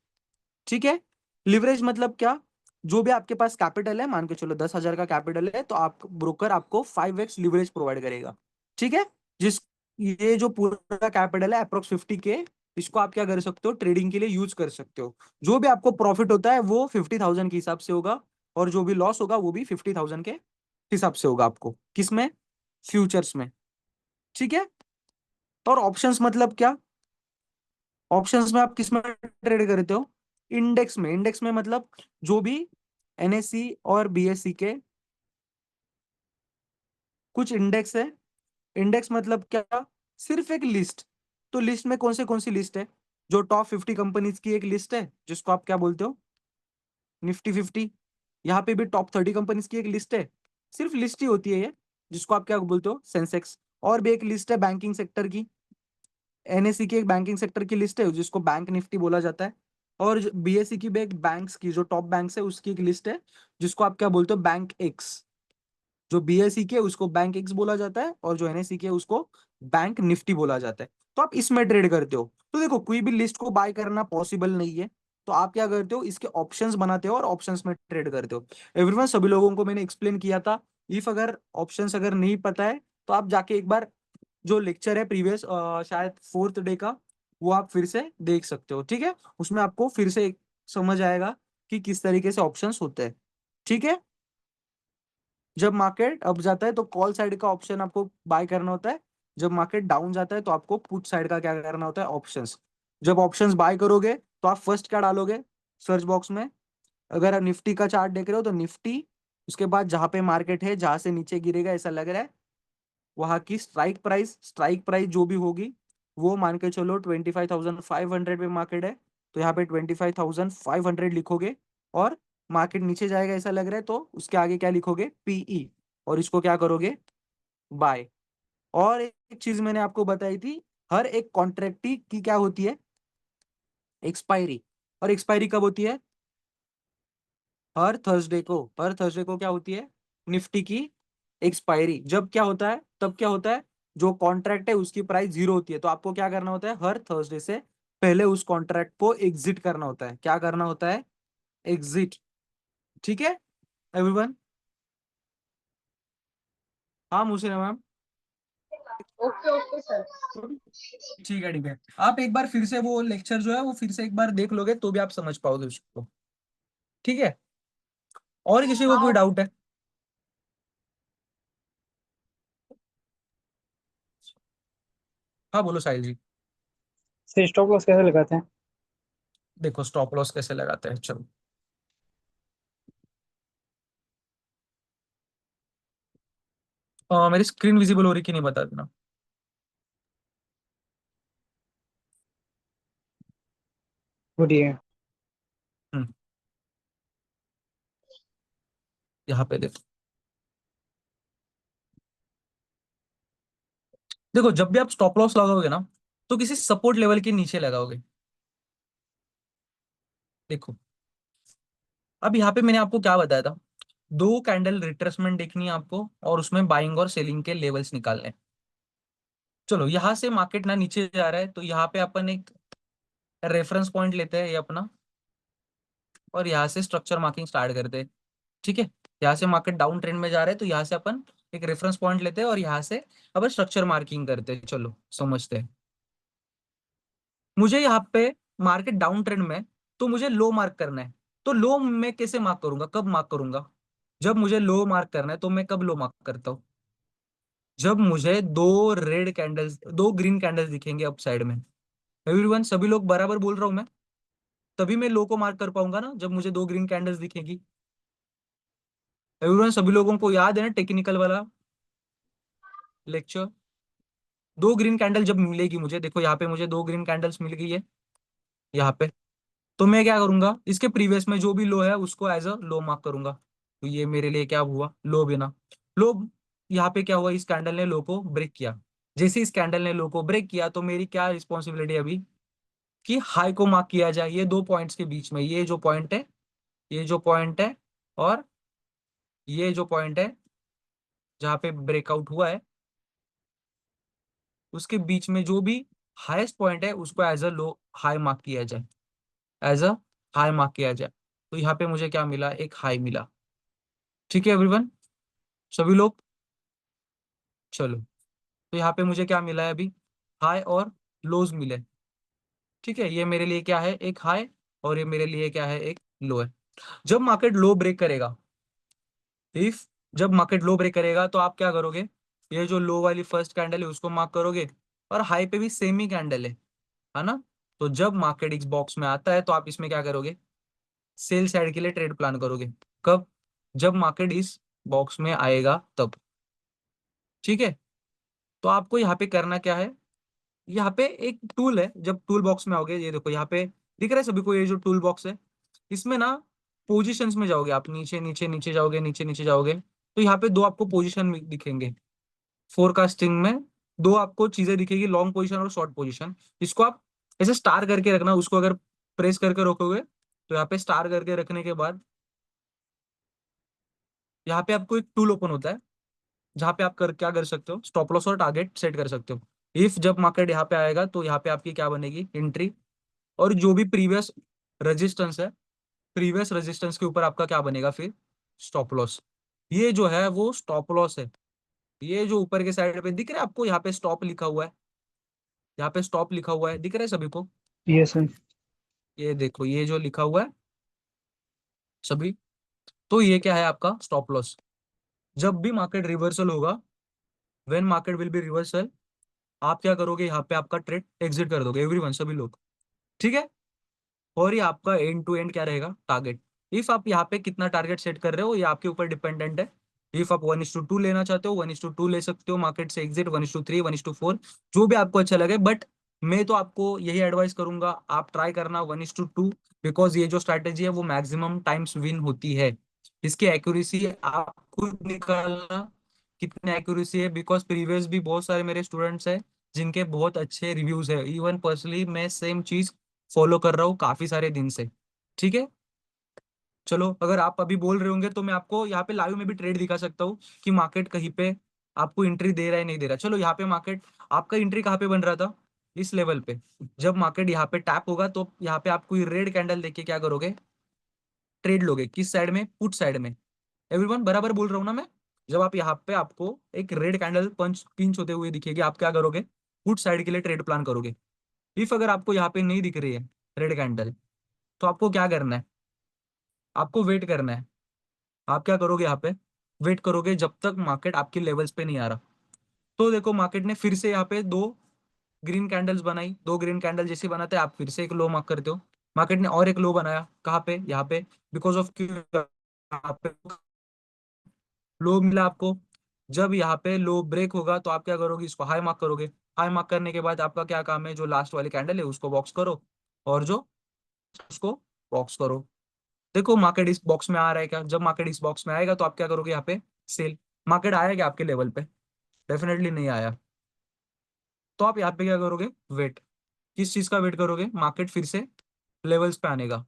ठीक है, लिवरेज मतलब क्या, जो भी आपके पास कैपिटल है, मान के चलो 10,000 का कैपिटल है, तो आप ब्रोकर आपको 5x लिवरेज प्रोवाइड करेगा। ठीक है, जिस ये जो पूरा कैपिटल है अप्रोक्स 50K, इसको आप क्या कर सकते हो, ट्रेडिंग के लिए यूज कर सकते हो। जो भी आपको प्रॉफिट होता है वो 50,000 के हिसाब से होगा, और जो भी लॉस होगा वो भी 50,000 के हिसाब से होगा आपको, किसमें, फ्यूचर्स में। ठीक है, और ऑप्शंस मतलब क्या, ऑप्शंस में आप किस में ट्रेड करते हो, इंडेक्स में। इंडेक्स में मतलब जो भी एनएससी और बीएससी के कुछ इंडेक्स है। इंडेक्स मतलब क्या, सिर्फ एक लिस्ट। तो लिस्ट में कौन सी लिस्ट है, जो टॉप 50 कंपनीज की एक लिस्ट है जिसको आप क्या बोलते हो, निफ्टी 50। यहाँ पे भी टॉप 30 कंपनीज की एक लिस्ट है, सिर्फ लिस्ट ही होती है ये, जिसको आप क्या बोलते हो, सेंसेक्स। और भी एक लिस्ट है बैंकिंग सेक्टर की, एनएससी की एक बैंकिंग सेक्टर की लिस्ट है जिसको बैंक निफ्टी बोला जाता है। और बीएससी की भी एक बैंक्स की, जो टॉप बैंक्स है उसकी एक लिस्ट है, जिसको आप क्या बोलते हो, बैंक एक्स। जो बीएससी के उसको बैंक एक्स बोला जाता है, और जो एनएससी के उसको बैंक निफ्टी बोला जाता है। तो आप इसमें ट्रेड करते हो। तो देखो, कोई भी लिस्ट को बाय करना पॉसिबल नहीं है, तो आप क्या करते हो, इसके ऑप्शंस बनाते हो और ऑप्शंस में ट्रेड करते हो। एवरीवन, सभी लोगों को मैंने एक्सप्लेन किया था। इफ अगर ऑप्शंस अगर नहीं पता है, तो आप जाके एक बार जो लेक्चर है प्रीवियस, शायद 4th डे का, वो आप फिर से देख सकते हो। ठीक है, उसमें आपको फिर से समझ आएगा कि किस तरीके से ऑप्शंस होते हैं। ठीक है, जब मार्केट अप जाता है तो कॉल साइड का ऑप्शन आपको बाय करना होता है, जब मार्केट डाउन जाता है तो आपको पुट साइड का क्या करना होता है, ऑप्शंस। जब ऑप्शंस बाय करोगे तो आप फर्स्ट क्या डालोगे, सर्च बॉक्स में, अगर आप निफ्टी का चार्ट देख रहे हो तो निफ्टी, उसके बाद जहां पे मार्केट है, जहां से नीचे गिरेगा ऐसा लग रहा है, वहां की स्ट्राइक प्राइस जो भी होगी, वो मान के चलो 25,500 पे मार्केट है, तो यहाँ पे 25,500 लिखोगे। और मार्केट नीचे जाएगा ऐसा लग रहा है, तो उसके आगे क्या लिखोगे, पीई, और इसको क्या करोगे, बाय। और एक चीज मैंने आपको बताई थी, हर एक कॉन्ट्रैक्ट की क्या होती है, एक्सपायरी। और एक्सपायरी कब होती है? हर थर्सडे को। हर थर्सडे को क्या होती है? निफ्टी की एक्सपायरी। जब क्या होता है, तब क्या होता है, जो कॉन्ट्रैक्ट है उसकी प्राइस 0 होती है, तो आपको क्या करना होता है, हर थर्सडे से पहले उस कॉन्ट्रैक्ट को एग्जिट करना होता है। क्या करना होता है? एग्जिट। ठीक है एवरीवन? हाँ मुझे मैम।
Okay okay sir.
ठीक है, ठीक है। आप एक बार फिर से वो लेक्चर जो है वो फिर से एक बार देख लोगे तो भी आप समझ पाओगे उसको। ठीक है? और किसी को कोई
हाँ
डाउट है? हाँ बोलो साहिल जी।
सर स्टॉप लॉस कैसे लगाते हैं?
देखो स्टॉप लॉस कैसे लगाते हैं, चलो। मेरी स्क्रीन विजिबल हो रही कि नहीं बता देना।
बोलिए।
हम्म, यहाँ पे देखो। देखो जब भी आप स्टॉप लॉस लगाओगे ना, तो किसी सपोर्ट लेवल के नीचे लगाओगे। देखो अब यहाँ पे मैंने आपको क्या बताया था, दो कैंडल रिट्रेसमेंट देखनी है आपको, और उसमें बाइंग और सेलिंग के लेवल्स निकालने हैं। चलो यहाँ से मार्केट ना नीचे जा रहा है, तो यहाँ पे अपन एक रेफरेंस पॉइंट लेते हैं ये अपना, और यहाँ से स्ट्रक्चर मार्किंग स्टार्ट करते हैं। ठीक है? यहाँ से मार्केट डाउन ट्रेंड में जा रहा है, तो यहाँ से अपन एक रेफरेंस पॉइंट लेते हैं और यहाँ से अपन स्ट्रक्चर मार्किंग करते हैं। चलो समझते हैं। मुझे यहाँ पे मार्केट डाउन ट्रेंड में, तो मुझे लो मार्क करना है। तो लो मैं कैसे मार्क करूंगा, कब मार्क करूंगा? जब मुझे लो मार्क करना है तो मैं कब लो मार्क करता हूँ? जब मुझे दो ग्रीन कैंडल्स दिखेंगे अप साइड में। एवरीवन, सभी लोग बराबर बोल रहा हूँ मैं? तभी मैं लो को मार्क कर पाऊंगा ना, जब मुझे दो ग्रीन कैंडल्स दिखेंगी। एवरीवन, सभी लोगों को याद है ना टेक्निकल वाला लेक्चर? दो ग्रीन कैंडल जब मिलेगी मुझे, देखो यहाँ पे मुझे दो ग्रीन कैंडल्स मिल गई है यहाँ पे, तो मैं क्या करूंगा, इसके प्रीवियस में जो भी लो है उसको एज अ लो मार्क करूंगा। तो ये मेरे लिए क्या हुआ, लो बिना लो। यहाँ पे क्या हुआ, इस कैंडल ने लो को ब्रेक किया। जैसे इस कैंडल ने लो को ब्रेक किया, तो मेरी क्या रिस्पॉन्सिबिलिटी अभी, कि हाई को मार्क किया जाए ये दो पॉइंट्स के बीच में। ये जो पॉइंट है, ये जो पॉइंट है, और ये जो पॉइंट है जहाँ पे ब्रेकआउट हुआ है, उसके बीच में जो भी हाईएस्ट पॉइंट है उसको as a low high mark किया जाए। एज अ हाई मार्क किया जाए। तो यहाँ पे मुझे क्या मिला, एक हाई मिला। ठीक है एवरीवन, सभी लोग? चलो, तो यहाँ पे मुझे क्या मिला है अभी, हाई और लोज मिले। ठीक है? ये मेरे लिए क्या है, एक हाई, और ये मेरे लिए क्या है, एक लो है। जब मार्केट लो ब्रेक करेगा, इफ जब मार्केट लो ब्रेक करेगा, तो आप क्या करोगे, ये जो लो वाली फर्स्ट कैंडल है उसको मार्क करोगे, और हाई पे भी सेम ही कैंडल है ना? तो जब मार्केट इस बॉक्स में आता है, तो आप इसमें क्या करोगे, सेल साइड के लिए ट्रेड प्लान करोगे। कब? जब मार्केट इस बॉक्स में आएगा तब। ठीक है? तो आपको यहाँ पे करना क्या है, यहाँ पे एक टूल है, जब टूल बॉक्स में आओगे, ये देखो यहाँ पे दिख रहा है सभी को, ये जो टूल बॉक्स है, इसमें ना पोजीशंस में जाओगे आप, नीचे नीचे नीचे जाओगे, नीचे नीचे जाओगे, तो यहाँ पे दो आपको पोजीशन दिखेंगे। फोरकास्टिंग में दो आपको चीजें दिखेगी, लॉन्ग पोजीशन और शॉर्ट पोजीशन। इसको आप ऐसे स्टार करके रखना, उसको अगर प्रेस करके रखोगे, तो यहाँ पे स्टार करके रखने के बाद यहाँ पे आपको एक टूल ओपन होता है, जहाँ पे आप क्या कर सकते हो, स्टॉप लॉस और टारगेट सेट कर सकते हो। इफ जब मार्केट यहाँ पे आएगा, तो यहाँ पे आपकी क्या बनेगी, एंट्री। और जो भी प्रीवियस रेजिस्टेंस है, प्रीवियस रेजिस्टेंस के ऊपर आपका क्या बनेगा फिर, स्टॉप लॉस। ये जो है वो स्टॉप लॉस है। ये जो ऊपर के साइड पे दिख रहा है आपको, यहाँ पे स्टॉप लिखा हुआ है, यहाँ पे स्टॉप लिखा हुआ है, दिख रहा है सभी को?
Yes sir.
ये देखो, ये जो लिखा हुआ है सभी, तो ये क्या है आपका स्टॉप लॉस। जब भी मार्केट रिवर्सल होगा, when market will be reversal, आप क्या करोगे, यहाँ पे आपका ट्रेड एग्जिट कर दोगे, एवरीवन, सभी लोग। ठीक है? और ये आपका एंड टू एंड क्या रहेगा, टारगेट। इफ आप यहाँ पे कितना टारगेट सेट कर रहे हो, ये आपके ऊपर डिपेंडेंट है। इफ आप 1:2 लेना चाहते हो, 1:2 ले सकते हो मार्केट से एग्जिट, 1:3, 1:4, जो भी आपको अच्छा लगे। बट मैं तो आपको यही एडवाइस करूंगा, आप ट्राई करना 1:2, बिकॉज ये जो स्ट्रैटेजी है वो मैक्सिमम टाइम्स विन होती है। इसकी एक्यूरेसी आप खुद निकालना कितनी एक्यूरेसी है, बिकॉज प्रीवियस भी बहुत सारे मेरे स्टूडेंट्स हैं जिनके बहुत अच्छे रिव्यूज है। इवन पर्सनली मैं सेम चीज फॉलो कर रहा हूँ काफी सारे दिन से। ठीक है, चलो अगर आप अभी बोल रहे होंगे तो मैं आपको यहाँ पे लाइव में भी ट्रेड दिखा सकता हूँ कि मार्केट कहीं पे आपको एंट्री दे रहा है नहीं दे रहा। चलो यहाँ पे मार्केट आपका एंट्री कहाँ पे बन रहा था, इस लेवल पे। जब मार्केट यहाँ पे टैप होगा तो यहाँ पे आपको रेड कैंडल देके क्या करोगे, ट्रेड लोगे। किस साइड में, पुट साइड में। एवरीवन बराबर बोल रहा हूँ ना मैं। जब आप यहाँ पे आपको एक रेड कैंडल पंच पिंच होते हुए दिखेगी, आप क्या करोगे, पुट साइड के लिए ट्रेड प्लान करोगे। इफ अगर आपको यहाँ पे नहीं दिख रही है रेड कैंडल, तो आपको क्या करना है, आपको वेट करना है। आप क्या करोगे, यहाँ पे वेट करोगे जब तक मार्केट आपके लेवल्स पे नहीं आ रहा। तो देखो मार्केट ने फिर से यहाँ पे दो ग्रीन कैंडल्स बनाई। दो ग्रीन कैंडल जैसे बनाते हैं आप फिर से एक लो मार्क करते हो। मार्केट ने और एक लो बनाया, कहाँ पे, यहाँ पे। बिकॉज ऑफ क्यों, यहाँ पे लो मिला आपको। जब यहाँ पे लो ब्रेक होगा तो आप क्या करोगे, इसको हाई मार्क करोगे। हाई मार्क करने के बाद आपका क्या काम है, जो लास्ट वाली कैंडल है उसको बॉक्स करो, और जो उसको बॉक्स करो। देखो मार्केट इस बॉक्स में आ रहा है क्या, जब मार्केट इस बॉक्स में आएगा तो आप क्या करोगे, यहाँ पे सेल। मार्केट आया क्या आपके लेवल पे, डेफिनेटली नहीं आया। तो आप यहाँ पे क्या करोगे, वेट। किस चीज का वेट करोगे, मार्केट फिर से लेवल्स पे आने का।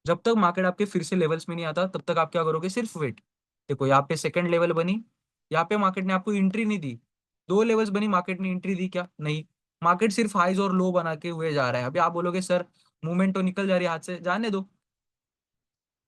जब तक मार्केट आपके फिर से लेवल्स में नहीं आता तब तक आप क्या करोगे, सिर्फ वेट। देखो यहाँ पे सेकंड लेवल बनी, यहाँ पे मार्केट ने आपको एंट्री नहीं दी। दो लेवल्स बनी, मार्केट ने एंट्री दी क्या, नहीं। मार्केट सिर्फ हाइज और लो बना के हुए जा रहा है। अभी आप बोलोगे सर मूवमेंट तो निकल जा रही है हाथ से, जाने दो,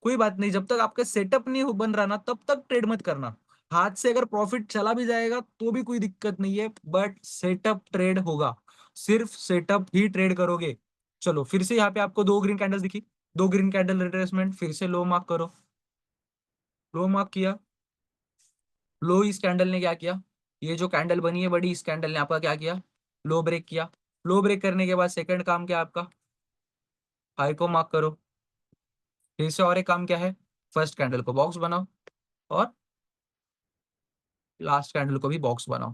कोई बात नहीं। जब तक आपका सेटअप नहीं बन रहा ना तब तक ट्रेड मत करना। हाथ से अगर प्रॉफिट चला भी जाएगा तो भी कोई दिक्कत नहीं है, बट सेटअप ट्रेड होगा। सिर्फ सेटअप ही ट्रेड करोगे। चलो फिर से यहाँ पे आपको दो ग्रीन कैंडल्स दिखी। दो ग्रीन कैंडल रिट्रेसमेंट, फिर से लो मार्क करो। लो मार्क किया, लो इस कैंडल ने क्या किया, ये जो कैंडल बनी है बड़ी, इस कैंडल ने आपका क्या किया, लो ब्रेक किया। लो ब्रेक करने के बाद सेकंड काम क्या आपका, हाई को मार्क करो। फिर से और एक काम क्या है, फर्स्ट कैंडल को बॉक्स बनाओ, और लास्ट कैंडल को भी बॉक्स बनाओ।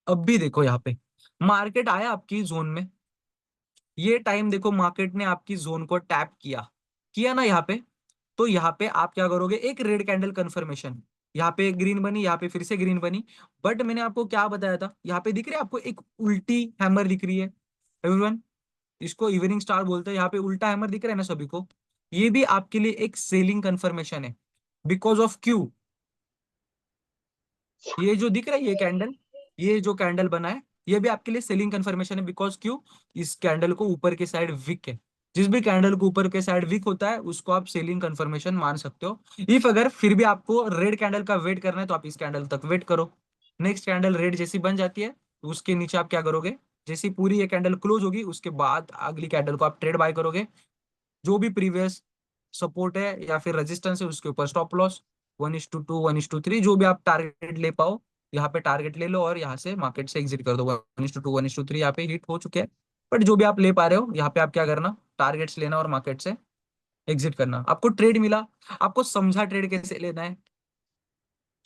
अब भी देखो यहाँ पे मार्केट आया आपकी जोन में। ये टाइम देखो मार्केट ने आपकी जोन को टैप किया, किया ना यहाँ पे। तो यहाँ पे आप क्या करोगे, एक रेड कैंडल कंफर्मेशन। यहाँ पे एक ग्रीन बनी, यहाँ पे फिर से ग्रीन बनी। बट मैंने आपको क्या बताया था, यहाँ पे दिख रही है आपको एक उल्टी हैमर दिख रही है एवरीवन। इसको इवनिंग स्टार बोलते हैं। यहाँ पे उल्टा हैमर दिख रहा है ना सभी को। ये भी आपके लिए एक सेलिंग कंफर्मेशन है। बिकॉज ऑफ क्यू, ये जो दिख रहा है ये कैंडल, ये जो कैंडल बना है, ये भी आपके लिए सेलिंग कंफर्मेशन है। बिकॉज क्यों, इस कैंडल को ऊपर के साइड विक है। जिस भी कैंडल को ऊपर के साइड विक होता है उसको आप सेलिंग कंफर्मेशन मान सकते हो। इफ अगर फिर भी आपको रेड कैंडल का वेट करना है तो आप इस कैंडल तक वेट करो। नेक्स्ट कैंडल रेड जैसी बन जाती है तो उसके नीचे आप क्या करोगे, जैसी पूरी ये कैंडल क्लोज होगी उसके बाद अगली कैंडल को आप ट्रेड बाय करोगे। जो भी प्रीवियस सपोर्ट है या फिर रेजिस्टेंस है उसके ऊपर स्टॉप लॉस। 1:2, 1:3, जो भी आप टारगेट ले पाओ यहाँ पे टारगेट ले लो, और यहाँ से मार्केट से एग्जिट कर दो। 1:2, 1:3 यहाँ पे हिट हो चुके हैं। बट जो भी आप ले पा रहे हो यहाँ पे आप क्या करना, टारगेट्स लेना और मार्केट से एग्जिट करना। आपको ट्रेड मिला, आपको समझा ट्रेड कैसे लेना है,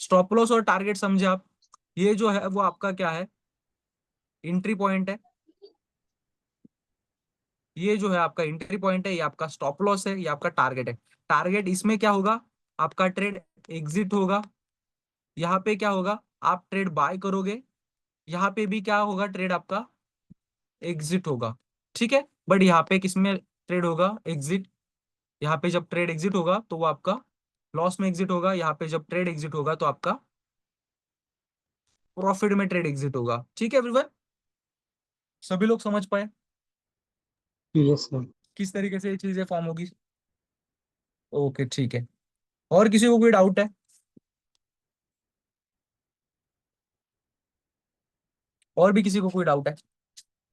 स्टॉप लॉस और टारगेट समझे आप। ये जो है वो आपका क्या है, एंट्री पॉइंट है। ये जो है आपका एंट्री पॉइंट है, ये आपका स्टॉप लॉस है, ये आपका टारगेट है। टारगेट इसमें क्या होगा, आपका ट्रेड एग्जिट होगा। यहाँ पे क्या होगा, आप ट्रेड बाय करोगे। यहाँ पे भी क्या होगा, ट्रेड आपका एग्जिट होगा। ठीक है, बट यहाँ पे किसमें ट्रेड होगा, एग्जिट। यहाँ पे जब ट्रेड एग्जिट होगा तो वो आपका लॉस में एग्जिट होगा। यहाँ पे जब ट्रेड एग्जिट होगा तो आपका प्रॉफिट में ट्रेड एग्जिट होगा। ठीक है एवरीवन, सभी लोग समझ पाए
यस सर।
किस तरीके से ये चीजें फॉर्म होगी। ओके ठीक है, और किसी को कोई डाउट है, और भी किसी को कोई डाउट है,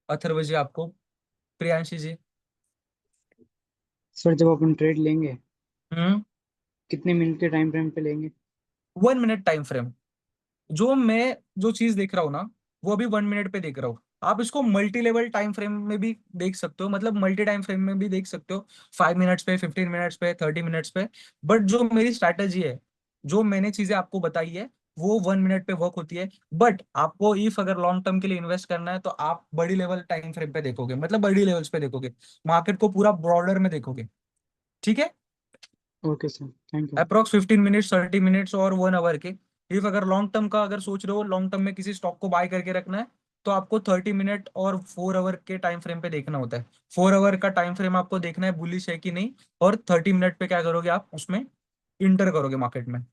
अथर्व जी आपको, प्रियांशी जी।
सर जब अपन ट्रेड लेंगे
हम्म,
कितने मिनट के टाइम फ्रेम पे लेंगे?
1 मिनट टाइम फ्रेम। जो मैं जो चीज देख रहा हूँ ना, वो अभी 1 मिनट पे देख रहा हूँ। आप इसको मल्टी लेवल टाइम फ्रेम में भी देख सकते हो, मतलब मल्टी टाइम फ्रेम में भी देख सकते हो। 5 मिनट्स पे, 15 मिनट्स पे, 30 मिनट्स पे। बट जो मेरी स्ट्रैटेजी है, जो मैंने चीजें आपको बताई है, वो 1 मिनट पे वर्क होती है। बट आपको इफ अगर लॉन्ग टर्म के लिए इन्वेस्ट करना है तो आप बड़ी लेवल टाइम फ्रेम पे देखोगे, मतलब बड़ी लेवल्स पे देखोगे, मार्केट को पूरा ब्रॉडर में देखोगे। ठीक है,
okay sir, thank you.
Approx 15 minutes, 30 minutes और 1 आवर के। इफ अगर लॉन्ग टर्म का अगर सोच रहे हो, लॉन्ग टर्म में किसी स्टॉक को बाय करके रखना है, तो आपको 30 मिनट और 4 आवर के टाइम फ्रेम पे देखना होता है। 4 आवर का टाइम फ्रेम आपको देखना है बुलिश है कि नहीं, और 30 मिनट पे क्या करोगे आप उसमें इंटर करोगे मार्केट में।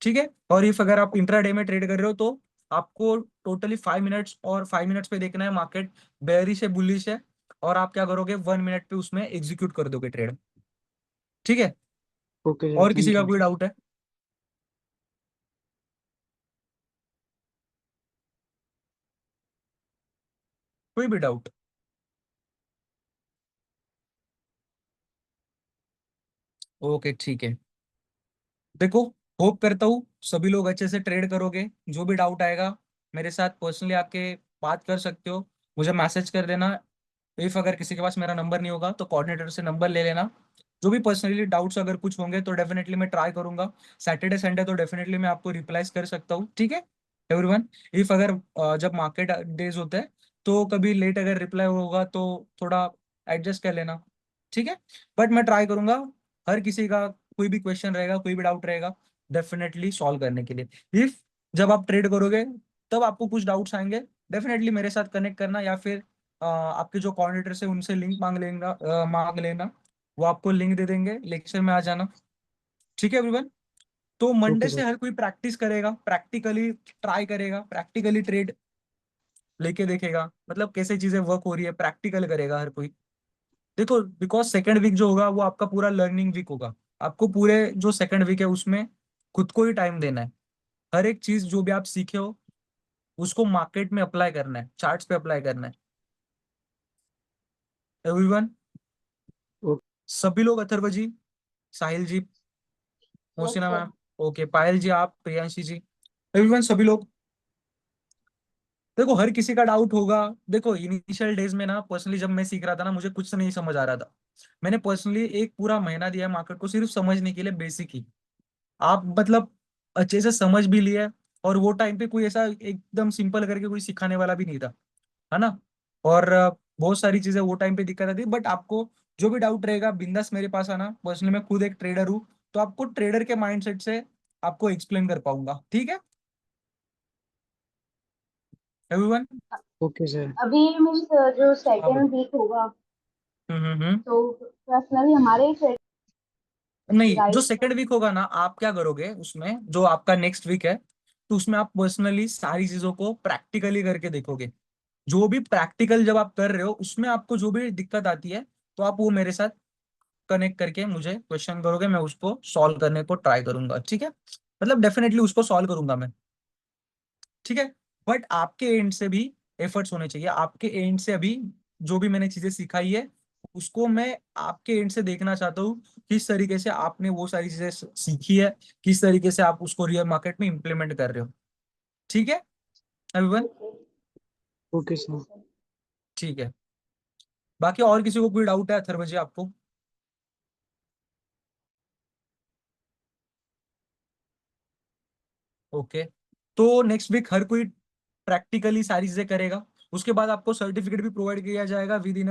ठीक है। और इफ अगर आप इंट्राडे में ट्रेड कर रहे हो तो आपको टोटली 5 मिनट्स और 5 मिनट्स पे देखना है मार्केट बेयरिश है बुलिश है, और आप क्या करोगे 1 मिनट पे उसमें एग्जीक्यूट कर दोगे ट्रेड। ठीक है।
ओके सर,
और किसी
थैंक
का
यू।
कोई डाउट है? कोई भी डाउट? ओके ठीक है। देखो, होप करता हूँ सभी लोग अच्छे से ट्रेड करोगे। जो भी डाउट आएगा मेरे साथ पर्सनली आके बात कर सकते हो, मुझे मैसेज कर देना। इफ अगर किसी के पास मेरा नंबर नहीं होगा तो कोऑर्डिनेटर से नंबर ले लेना। जो भी पर्सनली डाउट्स अगर कुछ होंगे तो डेफिनेटली मैं ट्राई करूंगा। सैटरडे संडे तो डेफिनेटली मैं आपको रिप्लाईज कर सकता हूँ। ठीक है एवरीवन। इफ अगर जब मार्केट डेज होते हैं तो कभी लेट अगर रिप्लाई होगा तो थोड़ा एडजस्ट कर लेना। ठीक है। बट मैं ट्राई करूंगा हर किसी का कोई भी क्वेश्चन रहेगा कोई भी डाउट रहेगा डेफिनेटली सॉल्व करने के लिए। इफ जब आप ट्रेड करोगे तब आपको कुछ डाउट्स आएंगे, डेफिनेटली मेरे साथ कनेक्ट करना, या फिर आपके जो कोऑर्डिनेटर से उनसे लिंक मांग लेना। वो आपको लिंक दे देंगे, लेक्चर में आ जाना। ठीक है एवरीवन। तो मंडे
ओके
से
सर।
हर कोई प्रैक्टिस करेगा, प्रैक्टिकली ट्राई करेगा, प्रैक्टिकली ट्रेड लेके देखेगा, मतलब कैसे चीजें वर्क हो रही है प्रैक्टिकल करेगा हर कोई। देखो बिकॉज सेकंड वीक जो होगा वो आपका पूरा लर्निंग वीक होगा। आपको पूरे जो सेकंड वीक है उसमें खुद को ही टाइम देना है। हर एक चीज जो भी आप सीखे हो उसको मार्केट में अप्लाई करना है, चार्ट्स पे अप्लाई करना है एवरीवन।
ओ-
सभी लोग, अथर्व जी, साहिल जी,
yes
Mosina
sir.
Ma'am, okay, पायल जी, आप, प्रियांशी जी, एवरीवन सभी लोग। देखो हर किसी का डाउट होगा। देखो इनिशियल डेज में ना पर्सनली जब मैं सीख रहा था ना मुझे कुछ नहीं समझ आ रहा था। मैंने पर्सनली एक पूरा महीना दिया मार्केट को सिर्फ समझने के लिए, बेसिक ही। आप मतलब अच्छे से समझ भी लिए। और वो टाइम पे कोई ऐसा एकदम सिंपल करके कोई सिखाने वाला भी नहीं था, है ना। और बहुत सारी चीजें वो टाइम पे दिक्कत आती, बट आपको जो भी डाउट रहेगा बिंदास मेरे पास आना। पर्सनली मैं खुद एक ट्रेडर हूँ, तो आपको ट्रेडर के माइंडसेट से आपको एक्सप्लेन कर पाऊंगा। ठीक है एवरीवन।
Okay sir.
अभी मीन्स जो
हाँ बोलो।
सेकेंड वीक होगा
हम्म।
तो पर्सनली हमारे ही ट्रेड
नहीं, जो
राइट।
सेकंड वीक होगा ना आप क्या करोगे उसमें, जो आपका नेक्स्ट वीक है, तो उसमें आप पर्सनली सारी चीजों को प्रैक्टिकली करके देखोगे। जो भी प्रैक्टिकल जब आप कर रहे हो उसमें आपको जो भी दिक्कत आती है तो आप वो मेरे साथ कनेक्ट करके मुझे क्वेश्चन करोगे, मैं उसको सॉल्व करने को ट्राई करूंगा। ठीक है, मतलब डेफिनेटली उसको सॉल्व करूंगा मैं। ठीक है। बट आपके एंड से भी एफर्ट्स होने चाहिए। आपके एंड से अभी जो भी मैंने चीजें सिखाई है उसको मैं आपके एंड से देखना चाहता हूँ, किस तरीके से आपने वो सारी चीजें सीखी है, किस तरीके से आप उसको रियल मार्केट में इम्प्लीमेंट कर रहे हो। ठीक है एवरीवन।
ओके।
Okay sir.
ठीक है। बाकी और किसी को कोई डाउट है अथर्व जी आपको? ओके। तो नेक्स्ट वीक हर कोई प्रैक्टिकली सारी चीजें करेगा। उसके बाद आपको सर्टिफिकेट भी प्रोवाइड किया जाएगा विद इन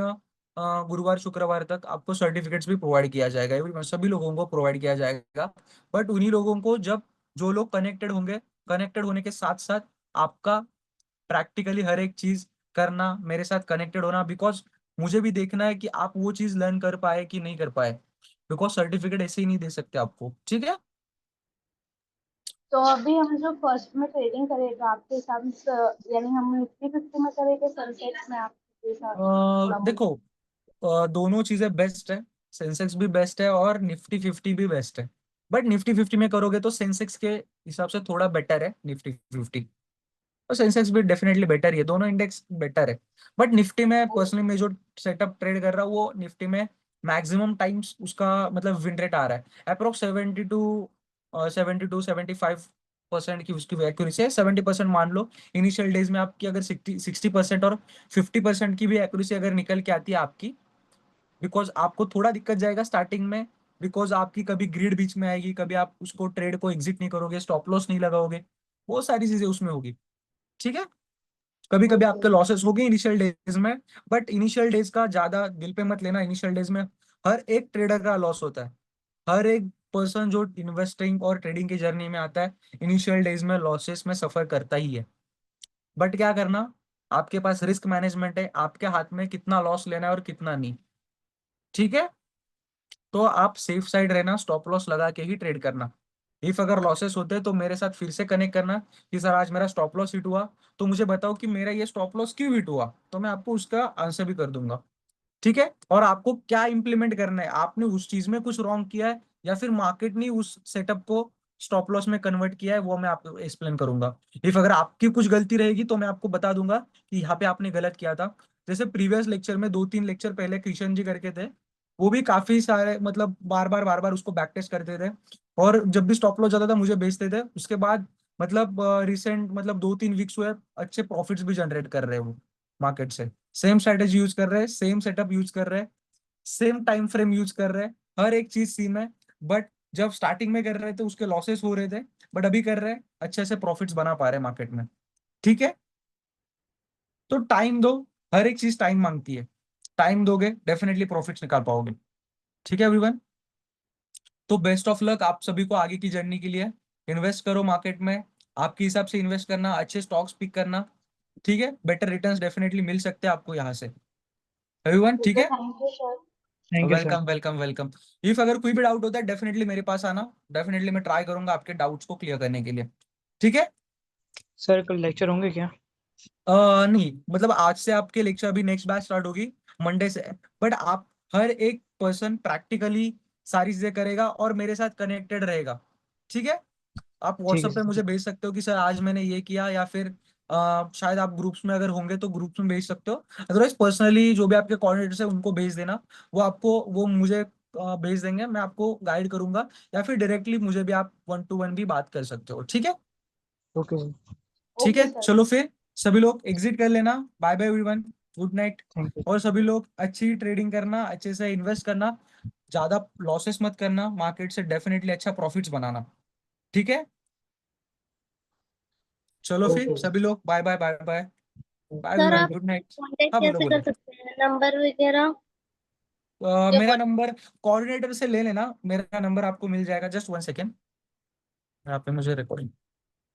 गुरुवार शुक्रवार तक आपको सर्टिफिकेट्स भी प्रोवाइड किया जाएगा। सभी लोगों को प्रोवाइड किया जाएगा। बट उन्हीं लोगों को जब जो लोग कनेक्टेड होंगे, कनेक्टेड होने के साथ साथ आपका प्रैक्टिकली हर एक चीज करना, मेरे साथ कनेक्टेड होना, बिकॉज मुझे भी देखना है कि आप वो चीज लर्न कर पाए कि नहीं कर पाए। बिकॉज सर्टिफिकेट ऐसे ही नहीं दे सकते आपको। ठीक है।
तो अभी हम जो फर्स्ट में ट्रेडिंग करेगा आपके हिसाब से, यानी हम निफ्टी फिफ्टी में करेंगे सनसेट्स में आपके हिसाब से थोड़ा बोल।
देखो दोनों चीजें बेस्ट है। सेंसेक्स भी बेस्ट है और निफ्टी फिफ्टी भी बेस्ट है। बट निफ्टी फिफ्टी में करोगे तो सेंसेक्स के हिसाब से थोड़ा बेटर है निफ्टी फिफ्टी, और सेंसेक्स भी डेफिनेटली बेटर ही है, दोनों इंडेक्स बेटर है। बट निफ्टी में पर्सनली मैं जो सेटअप ट्रेड कर रहा हूँ वो निफ्टी में मैक्सिमम टाइम्स उसका मतलब विन रेट आ रहा है अप्रोक्स 72 75% की उसकी एक्यूरेसी है। 70% मान लो इनिशियल डेज में आपकी अगर 60% और 50% की भी एक्यूरेसी अगर निकल के आती है आपकी, बिकॉज आपको थोड़ा दिक्कत जाएगा स्टार्टिंग में। बिकॉज आपकी कभी ग्रिड बीच में आएगी, कभी आप उसको ट्रेड को एग्जिट नहीं करोगे, स्टॉप लॉस नहीं लगाओगे, वो सारी चीजें उसमें होगी। ठीक है। कभी कभी
ओके।
आपके लॉसेस हो गए इनिशियल डेज में। बट इनिशियल डेज का ज्यादा दिल पे मत लेना। इनिशियल डेज में हर एक ट्रेडर का लॉस होता है। हर एक पर्सन जो इन्वेस्टिंग और ट्रेडिंग की जर्नी में आता है इनिशियल डेज में लॉसेस में सफर करता ही है। बट क्या करना, आपके पास रिस्क मैनेजमेंट है, आपके हाथ में कितना लॉस लेना है और कितना नहीं। ठीक है, तो आप सेफ साइड रहना, स्टॉप लॉस लगा के ही ट्रेड करना। इफ अगर लॉसेस होते हैं तो मेरे साथ फिर से कनेक्ट करना कि सर आज मेरा स्टॉप लॉस हिट हुआ, तो मुझे बताओ कि मेरा ये स्टॉप लॉस क्यों हिट हुआ, तो मैं आपको उसका आंसर भी कर दूंगा। ठीक है, और आपको क्या इंप्लीमेंट करना है, आपने उस चीज में कुछ रॉन्ग किया है या फिर मार्केट ने उस सेटअप को स्टॉप लॉस में कन्वर्ट किया है, वो मैं आपको एक्सप्लेन करूंगा। इफ अगर आपकी कुछ गलती रहेगी तो मैं आपको बता दूंगा कि यहाँ पे आपने गलत किया था। जैसे प्रीवियस लेक्चर में 2-3 लेक्चर पहले किशन जी करके थे, वो भी काफी सारे मतलब बार बार उसको बैक टेस्ट करते थे, और जब भी स्टॉप लॉस जाता था मुझे बेचते थे। उसके बाद मतलब रिसेंट मतलब 2-3 वीक्स हुए, अच्छे प्रॉफिट्स भी जनरेट कर रहे हैं वो मार्केट से। सेम स्ट्रेटेजी यूज कर रहे हैं, सेम सेटअप यूज कर रहे हैं, सेम टाइम फ्रेम यूज कर रहे हैं, हर एक चीज सेम है। बट जब स्टार्टिंग में कर रहे थे उसके लॉसेस हो रहे थे, बट अभी कर रहे हैं अच्छे से प्रॉफिट्स बना पा रहे हैं मार्केट में। ठीक है, तो टाइम दो, हर एक चीज टाइम मांगती है, टाइम दोगे डेफिनेटली प्रॉफिट्स निकाल पाओगे। ठीक है एवरीवन, तो बेस्ट ऑफ लक आप सभी को आगे की जर्नी के लिए। इन्वेस्ट करो मार्केट में, आपके हिसाब से इन्वेस्ट करना, अच्छे स्टॉक्स पिक करना। ठीक है, बेटर रिटर्न्स डेफिनेटली मिल सकते हैं आपको यहाँ से एवरीवन। ठीक
ओके,
है,
thank you sir.
Thank you sir.
Welcome welcome welcome. If अगर कोई भी डाउट होता है डेफिनेटली मेरे पास आना, डेफिनेटली मैं ट्राई करूंगा आपके डाउट्स को क्लियर करने के लिए। ठीक है,
सर कल लेक्चर होंगे क्या?
नहीं मतलब आज से आपके लेक्चर, अभी नेक्स्ट बैच स्टार्ट होगी मंडे से। बट आप हर एक पर्सन प्रैक्टिकली सारी चीजें करेगा और मेरे साथ कनेक्टेड रहेगा। ठीक है, आप
ठीक है
व्हाट्सएप पे
सर।
मुझे भेज सकते हो कि सर आज मैंने ये किया, या फिर शायद आप ग्रुप्स में अगर होंगे तो ग्रुप्स में भेज सकते हो। अदरवाइज पर्सनली जो भी आपके कोऑर्डिनेटर्स है उनको भेज देना, वो मुझे भेज देंगे, मैं आपको गाइड करूंगा। या फिर डायरेक्टली मुझे भी आप 1-to-1 भी बात कर सकते हो। ठीक है,
ओके सर।
ठीक
ओके
है,
सर।
चलो फिर सभी लोग एग्जिट कर लेना। Bye bye everyone, good night.
Thank you.
और सभी लोग अच्छी ट्रेडिंग करना, अच्छे से इन्वेस्ट करना, ज्यादा लॉसेस मत करना, मार्केट से डेफिनेटली अच्छा प्रॉफिट्स बनाना। ठीक है, चलो फिर
ओके।
ओके
सभी लोग bye bye bye bye. Bye
sir
everyone,
आप
thank you.
Good night.
Contact
हाँ बोलो
कैसे कर
बोलो।
सकते हैं, नंबर वगैरह?
मेरा नंबर कोऑर्डिनेटर से ले लेना, मेरा नंबर आपको मिल जाएगा। जस्ट 1 सेकेंड, यहाँ पे मुझे रिकॉर्डिंग